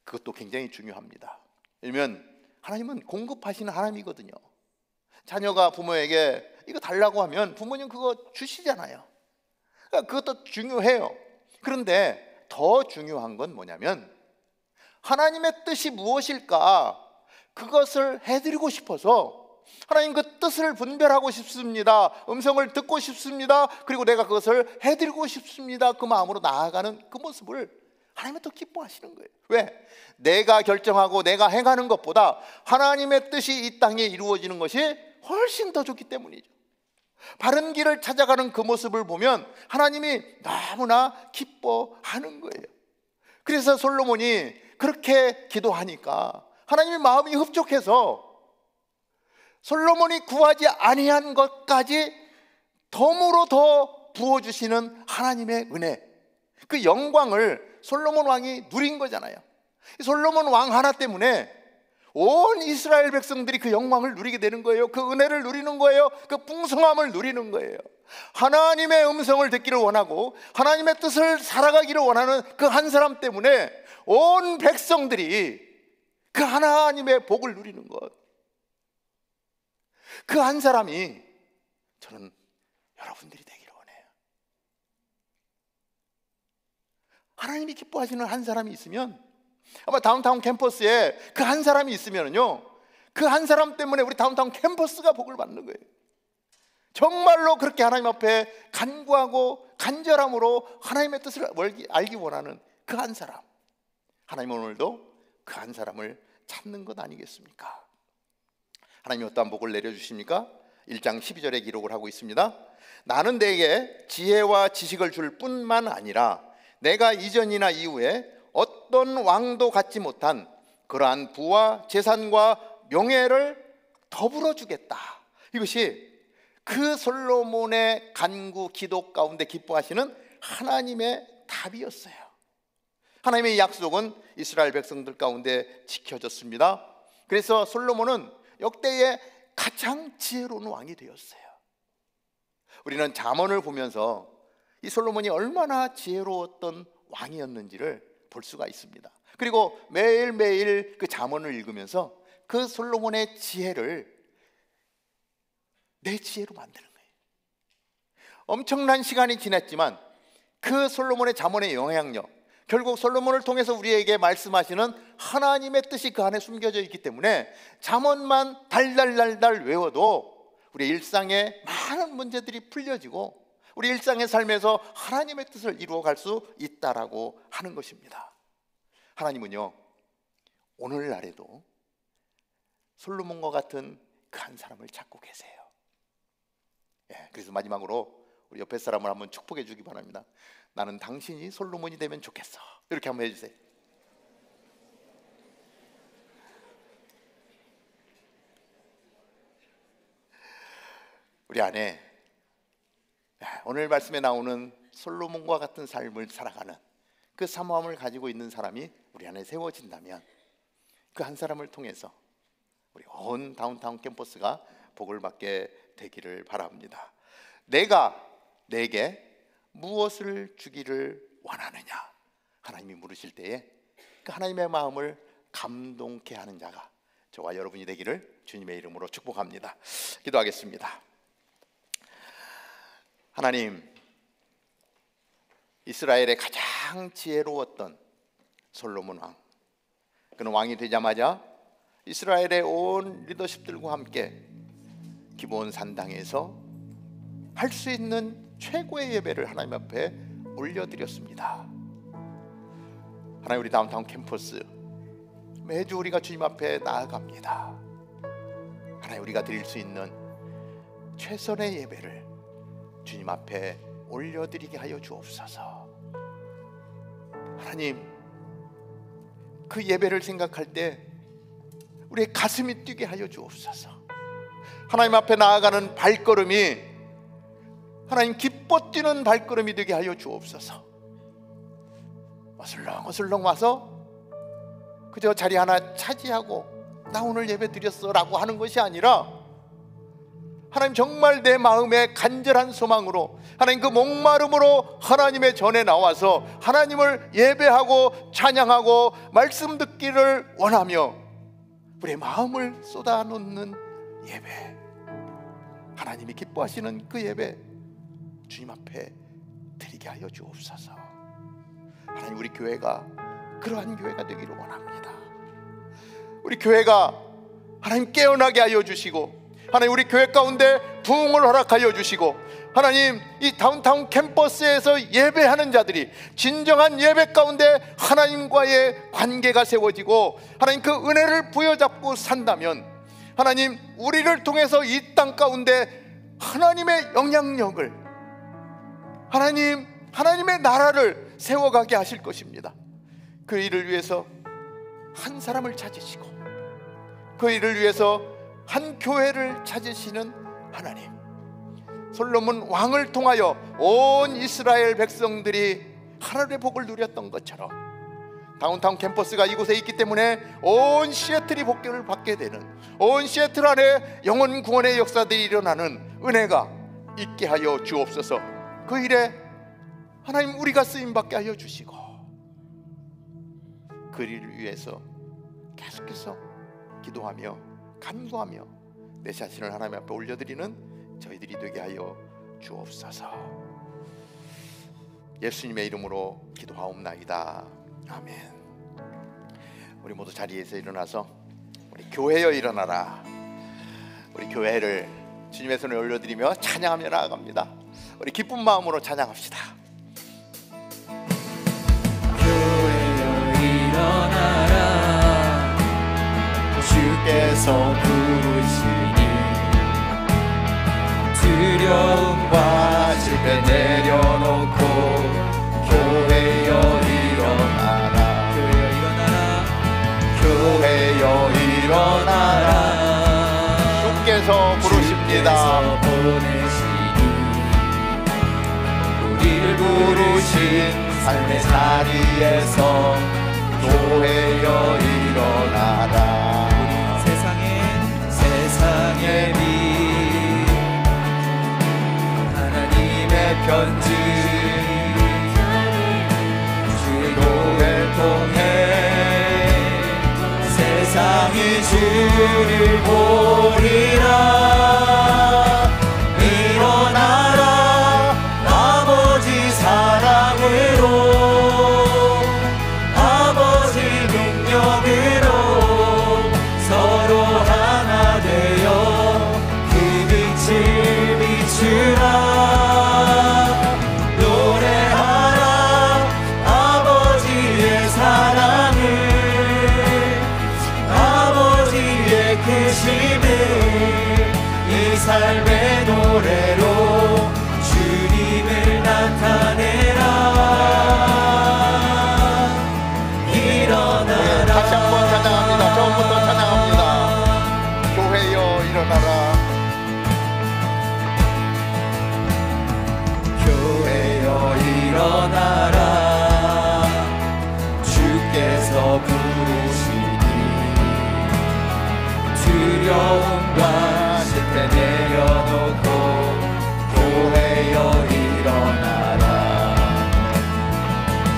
그것도 굉장히 중요합니다. 왜냐면 하나님은 공급하시는 하나님이거든요. 자녀가 부모에게 이거 달라고 하면 부모님 그거 주시잖아요. 그것도 중요해요. 그런데 더 중요한 건 뭐냐면 하나님의 뜻이 무엇일까? 그것을 해드리고 싶어서 하나님 그 뜻을 분별하고 싶습니다. 음성을 듣고 싶습니다. 그리고 내가 그것을 해드리고 싶습니다. 그 마음으로 나아가는 그 모습을 하나님은 더 기뻐하시는 거예요. 왜? 내가 결정하고 내가 행하는 것보다 하나님의 뜻이 이 땅에 이루어지는 것이 훨씬 더 좋기 때문이죠. 바른 길을 찾아가는 그 모습을 보면 하나님이 너무나 기뻐하는 거예요. 그래서 솔로몬이 그렇게 기도하니까 하나님의 마음이 흡족해서 솔로몬이 구하지 아니한 것까지 덤으로 더 부어주시는 하나님의 은혜, 그 영광을 솔로몬 왕이 누린 거잖아요. 솔로몬 왕 하나 때문에 온 이스라엘 백성들이 그 영광을 누리게 되는 거예요. 그 은혜를 누리는 거예요. 그 풍성함을 누리는 거예요. 하나님의 음성을 듣기를 원하고 하나님의 뜻을 살아가기를 원하는 그 한 사람 때문에 온 백성들이 그 하나님의 복을 누리는 것, 그 한 사람이 저는 여러분들이 되기를 원해요. 하나님이 기뻐하시는 한 사람이 있으면, 아마 다운타운 캠퍼스에 그 한 사람이 있으면요, 그 한 사람 때문에 우리 다운타운 캠퍼스가 복을 받는 거예요. 정말로 그렇게 하나님 앞에 간구하고 간절함으로 하나님의 뜻을 알기 원하는 그 한 사람, 하나님은 오늘도 그 한 사람을 찾는 것 아니겠습니까? 하나님이 어떠한 복을 내려주십니까? 1장 12절에 기록을 하고 있습니다. 나는 내게 지혜와 지식을 줄 뿐만 아니라 내가 이전이나 이후에 어떤 왕도 갖지 못한 그러한 부와 재산과 명예를 더불어 주겠다. 이것이 그 솔로몬의 간구 기도 가운데 기뻐하시는 하나님의 답이었어요. 하나님의 약속은 이스라엘 백성들 가운데 지켜졌습니다. 그래서 솔로몬은 역대의 가장 지혜로운 왕이 되었어요. 우리는 잠언을 보면서 이 솔로몬이 얼마나 지혜로웠던 왕이었는지를 볼 수가 있습니다. 그리고 매일매일 그 잠언을 읽으면서 그 솔로몬의 지혜를 내 지혜로 만드는 거예요. 엄청난 시간이 지났지만 그 솔로몬의 잠언의 영향력, 결국 솔로몬을 통해서 우리에게 말씀하시는 하나님의 뜻이 그 안에 숨겨져 있기 때문에 잠언만 달달달달 외워도 우리 일상의 많은 문제들이 풀려지고 우리 일상의 삶에서 하나님의 뜻을 이루어갈 수 있다라고 하는 것입니다. 하나님은요, 오늘날에도 솔로몬과 같은 그 한 사람을 찾고 계세요. 그래서 마지막으로 우리 옆에 사람을 한번 축복해 주기 바랍니다. 나는 당신이 솔로몬이 되면 좋겠어. 이렇게 한번 해주세요. 우리 안에 오늘 말씀에 나오는 솔로몬과 같은 삶을 살아가는 그 사모함을 가지고 있는 사람이 우리 안에 세워진다면 그 한 사람을 통해서 우리 온 다운타운 캠퍼스가 복을 받게 되기를 바랍니다. 내가 내게 무엇을 주기를 원하느냐? 하나님이 물으실 때에 그 하나님의 마음을 감동케 하는 자가 저와 여러분이 되기를 주님의 이름으로 축복합니다. 기도하겠습니다. 하나님, 이스라엘의 가장 지혜로웠던 솔로몬 왕, 그는 왕이 되자마자 이스라엘의 온 리더십들과 함께 기브온 산당에서 할 수 있는 최고의 예배를 하나님 앞에 올려드렸습니다. 하나님, 우리 다운타운 캠퍼스 매주 우리가 주님 앞에 나아갑니다. 하나님, 우리가 드릴 수 있는 최선의 예배를 주님 앞에 올려드리게 하여 주옵소서. 하나님, 그 예배를 생각할 때 우리의 가슴이 뛰게 하여 주옵소서. 하나님 앞에 나아가는 발걸음이 하나님 기뻐 뛰는 발걸음이 되게 하여 주옵소서. 어슬렁어슬렁 와서 그저 자리 하나 차지하고 나 오늘 예배 드렸어 라고 하는 것이 아니라 하나님, 정말 내 마음의 간절한 소망으로 하나님 그 목마름으로 하나님의 전에 나와서 하나님을 예배하고 찬양하고 말씀 듣기를 원하며 우리의 마음을 쏟아놓는 예배, 하나님이 기뻐하시는 그 예배 주님 앞에 드리게 하여 주옵소서. 하나님, 우리 교회가 그러한 교회가 되기를 원합니다. 우리 교회가 하나님 깨어나게 하여 주시고, 하나님 우리 교회 가운데 부흥을 허락하여 주시고, 하나님 이 다운타운 캠퍼스에서 예배하는 자들이 진정한 예배 가운데 하나님과의 관계가 세워지고, 하나님 그 은혜를 부여잡고 산다면, 하나님 우리를 통해서 이 땅 가운데 하나님의 영향력을, 하나님의 나라를 세워가게 하실 것입니다. 그 일을 위해서 한 사람을 찾으시고, 그 일을 위해서 한 교회를 찾으시는 하나님, 솔로몬 왕을 통하여 온 이스라엘 백성들이 하늘의 복을 누렸던 것처럼 다운타운 캠퍼스가 이곳에 있기 때문에 온 시애틀이 복을 받게 되는, 온 시애틀 안에 영혼 구원의 역사들이 일어나는 은혜가 있게 하여 주옵소서. 그 일에 하나님 우리가 쓰임받게 하여 주시고, 그 일을 위해서 계속해서 기도하며 간구하며 내 자신을 하나님 앞에 올려드리는 저희들이 되게 하여 주옵소서. 예수님의 이름으로 기도하옵나이다. 아멘. 우리 모두 자리에서 일어나서 우리 교회여 일어나라, 우리 교회를 주님의 손에 올려드리며 찬양하며 나아갑니다. 우리 기쁜 마음으로 찬양합시다. 교회여 일어나라, 주께서 부르시니 두려움과 실패 내려놓고 교회여 일어나라, 교회여 일어나라, 교회여 일어나라. 주께서 부르십니다. 보내시니 우리를 부르신 삶의 자리에서 교회여 일어나라. 우리 세상의 빛, 하나님의 편지, 주의 교회를 통해 세상이 주를 보리라. 일어나라, 아버지 사랑으로, 아버지 능력으로 서로 하나 되어 그 빛을 비추라. 노래하라 아버지의 사랑을, 아버지의 크심을 이 삶의 노래로 주님을 나타내라. 일어나라. 다시 한번 찬양합니다. 처음부터 찬양합니다. 교회여 일어나라. 교회여 일어나라, 주께서 부르시니 두려움과 실패 내려놓고 교회여 일어나라,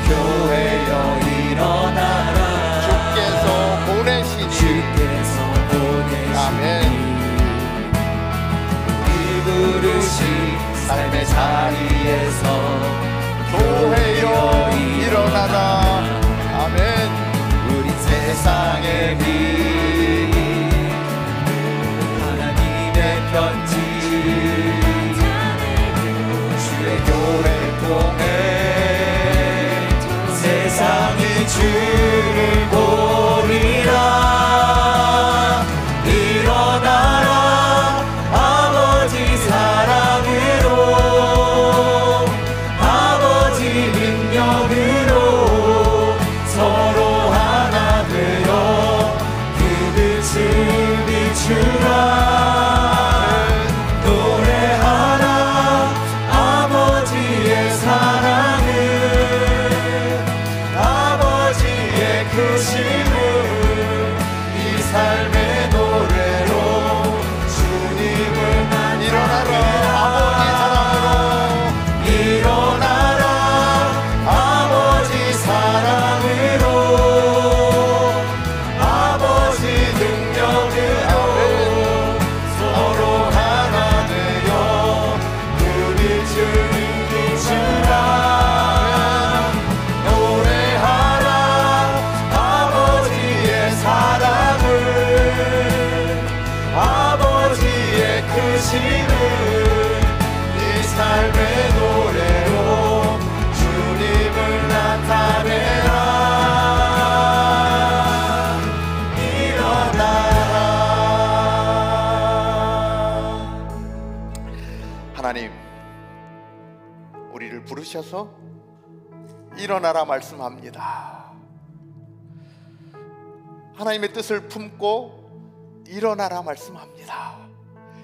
교회여 일어나라. 주께서 보내시니 아멘. 우리 부르신 삶의 자리에서 교회여 일어나라. 아멘. 우리 세상의 빛, 하나님의 편지, 주의 교회를 통해 세상이 주를 보리라. 일어나라 아버지 사랑으로, 부르셔서 일어나라 말씀합니다. 하나님의 뜻을 품고 일어나라 말씀합니다.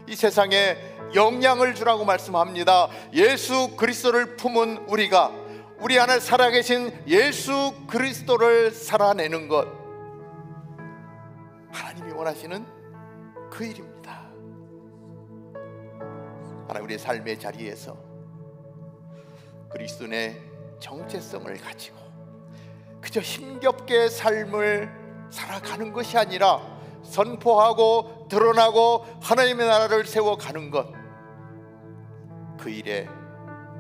이 세상에 영향을 주라고 말씀합니다. 예수 그리스도를 품은 우리가 우리 안에 살아계신 예수 그리스도를 살아내는 것, 하나님이 원하시는 그 일입니다. 하나님, 우리의 삶의 자리에서 그리스도의 정체성을 가지고 그저 힘겹게 삶을 살아가는 것이 아니라 선포하고 드러나고 하나님의 나라를 세워가는 것, 그 일에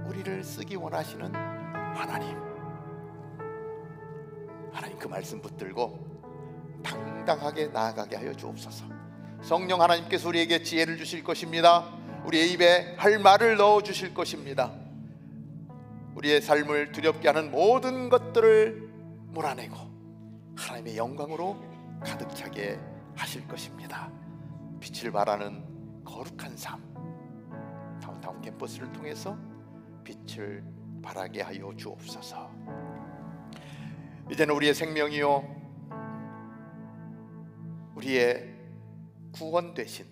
우리를 쓰기 원하시는 하나님, 그 말씀 붙들고 당당하게 나아가게 하여 주옵소서. 성령 하나님께서 우리에게 지혜를 주실 것입니다. 우리의 입에 할 말을 넣어 주실 것입니다. 우리의 삶을 두렵게 하는 모든 것들을 몰아내고 하나님의 영광으로 가득 차게 하실 것입니다. 빛을 발하는 거룩한 삶, 다운타운 캠퍼스를 통해서 빛을 발하게 하여 주옵소서. 이제는 우리의 생명이요 우리의 구원 되신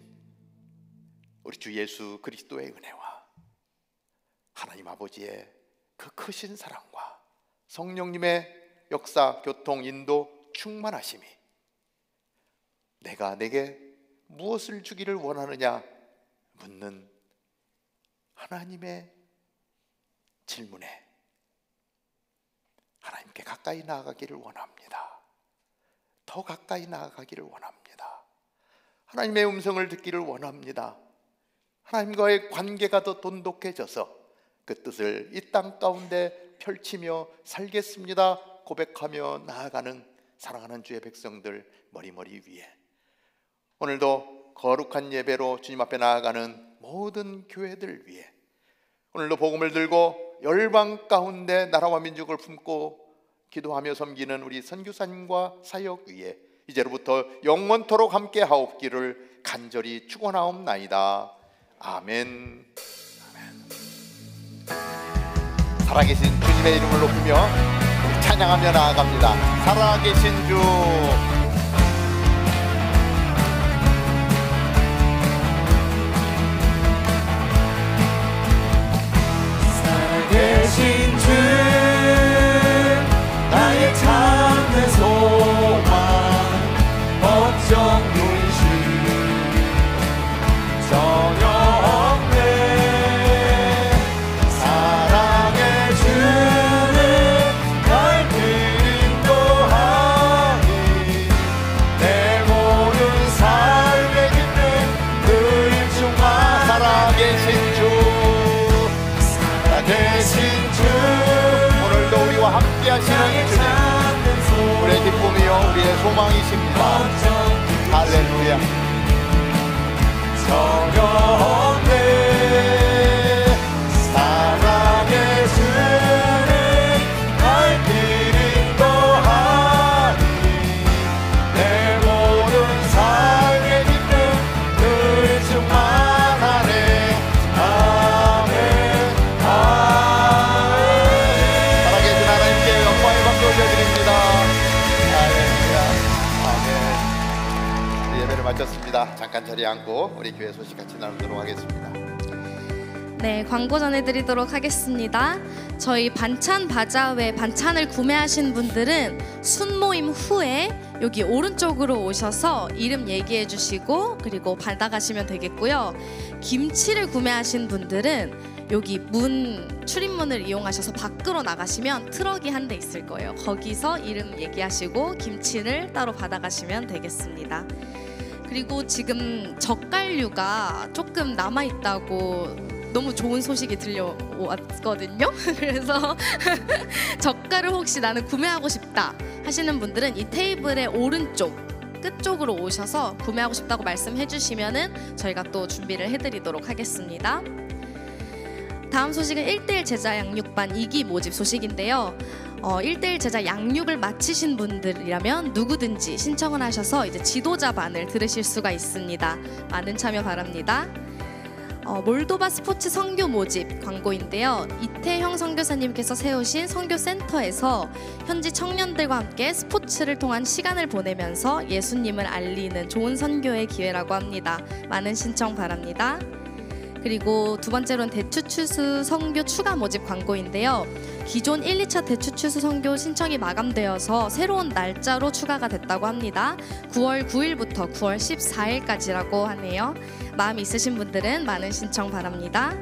우리 주 예수 그리스도의 은혜와 하나님 아버지의 그 크신 사랑과 성령님의 역사, 교통, 인도, 충만하심이 내가 내게 무엇을 주기를 원하느냐 묻는 하나님의 질문에 하나님께 가까이 나아가기를 원합니다. 더 가까이 나아가기를 원합니다. 하나님의 음성을 듣기를 원합니다. 하나님과의 관계가 더 돈독해져서 그 뜻을 이 땅 가운데 펼치며 살겠습니다 고백하며 나아가는 사랑하는 주의 백성들 머리머리 위에 오늘도 거룩한 예배로 주님 앞에 나아가는 모든 교회들 위에 오늘도 복음을 들고 열방 가운데 나라와 민족을 품고 기도하며 섬기는 우리 선교사님과 사역 위에 이제로부터 영원토록 함께 하옵기를 간절히 축원하옵나이다. 아멘. 살아계신 주님의 이름을 높이며 찬양하며 나아갑니다. 살아계신 주, 살아계신 주, 나의 참된 소망, 걱정 근심 전혀 없네. 사랑의 주를 날 인도하니 내 모든 삶의 기쁨 늘 충만. 살아계신 주, 살아계신 주, 오늘도 우리와 함께 하시는 주님, 우리의 기쁨이요 우리의 소망이십니다. 할렐루야. 전혀 없네. 사랑의 주를 날 인도하니 내 모든 삶의 기쁨 늘 충만하네. 아멘. 살아계신 하나님께 영광의 박수 올려드립니다. 할렐루야. 아멘. 우리 예배를 마쳤습니다. 잠깐 자리에 앉고 우리 교회 소식 같이 나누도록 하겠습니다. 네, 광고 전해드리도록 하겠습니다. 저희 반찬 바자회 반찬을 구매하신 분들은 순모임 후에 여기 오른쪽으로 오셔서 이름 얘기해 주시고 그리고 받아가시면 되겠고요. 김치를 구매하신 분들은 여기 출입문을 이용하셔서 밖으로 나가시면 트럭이 한 대 있을 거예요. 거기서 이름 얘기하시고 김치를 따로 받아가시면 되겠습니다. 그리고 지금 젓갈류가 조금 남아있다고 너무 좋은 소식이 들려왔거든요. 그래서 젓갈을 혹시 나는 구매하고 싶다 하시는 분들은 이 테이블의 오른쪽 끝쪽으로 오셔서 구매하고 싶다고 말씀해 주시면은 저희가 또 준비를 해드리도록 하겠습니다. 다음 소식은 1:1 제자 양육반 2기 모집 소식인데요. 1:1 제자 양육을 마치신 분들이라면 누구든지 신청을 하셔서 이제 지도자반을 들으실 수가 있습니다. 많은 참여 바랍니다. 몰도바 스포츠 선교 모집 광고인데요. 이태형 선교사님께서 세우신 선교센터에서 현지 청년들과 함께 스포츠를 통한 시간을 보내면서 예수님을 알리는 좋은 선교의 기회라고 합니다. 많은 신청 바랍니다. 그리고 두 번째로는 대추추수 선교 추가 모집 광고인데요. 기존 1, 2차 대추추수 선교 신청이 마감되어서 새로운 날짜로 추가가 됐다고 합니다. 9월 9일부터 9월 14일까지라고 하네요. 마음 있으신 분들은 많은 신청 바랍니다.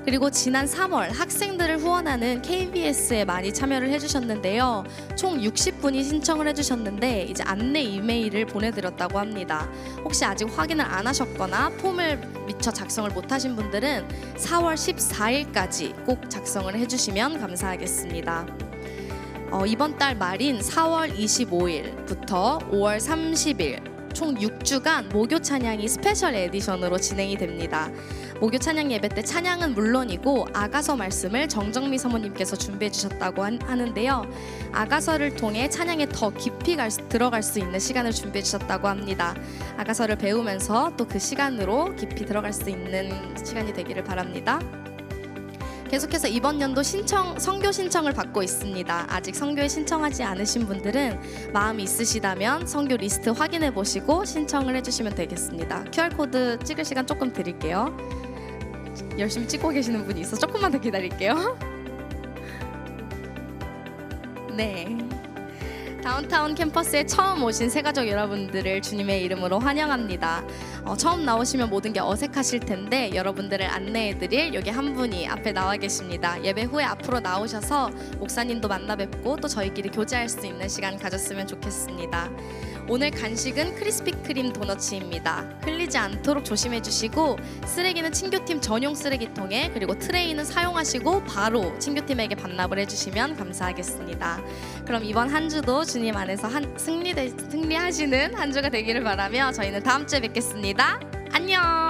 그리고 지난 3월 학생들을 후원하는 KBS에 많이 참여를 해주셨는데요. 총 60분이 신청을 해주셨는데 이제 안내 이메일을 보내드렸다고 합니다. 혹시 아직 확인을 안 하셨거나 폼을 미처 작성을 못하신 분들은 4월 14일까지 꼭 작성을 해주시면 감사하겠습니다. 이번 달 말인 4월 25일부터 5월 30일 총 6주간 목요 찬양이 스페셜 에디션으로 진행이 됩니다. 목요 찬양 예배 때 찬양은 물론이고 아가서 말씀을 정정미 사모님께서 준비해 주셨다고 하는데요. 아가서를 통해 찬양에 더 깊이 들어갈 수 있는 시간을 준비해 주셨다고 합니다. 아가서를 배우면서 또 그 시간으로 깊이 들어갈 수 있는 시간이 되기를 바랍니다. 계속해서 이번 연도 선교 신청을 받고 있습니다. 아직 선교에 신청하지 않으신 분들은 마음이 있으시다면 선교 리스트 확인해 보시고 신청을 해주시면 되겠습니다. QR코드 찍을 시간 조금 드릴게요. 열심히 찍고 계시는 분이 있어 조금만 더 기다릴게요. 네. 다운타운 캠퍼스에 처음 오신 새가족 여러분들을 주님의 이름으로 환영합니다. 처음 나오시면 모든 게 어색하실 텐데 여러분들을 안내해드릴 여기 한 분이 앞에 나와 계십니다. 예배 후에 앞으로 나오셔서 목사님도 만나 뵙고 또 저희끼리 교제할 수 있는 시간 가졌으면 좋겠습니다. 오늘 간식은 크리스피 크림 도너츠입니다. 흘리지 않도록 조심해 주시고 승기는 친교팀 전용 쓰레기통에 그리고 트레이는 사용하시고 바로 친교팀에게 반납을 해주시면 감사하겠습니다. 그럼 이번 한 주도 주님 안에서 승리하시는 한 주가 되기를 바라며 저희는 다음 주에 뵙겠습니다. 안녕.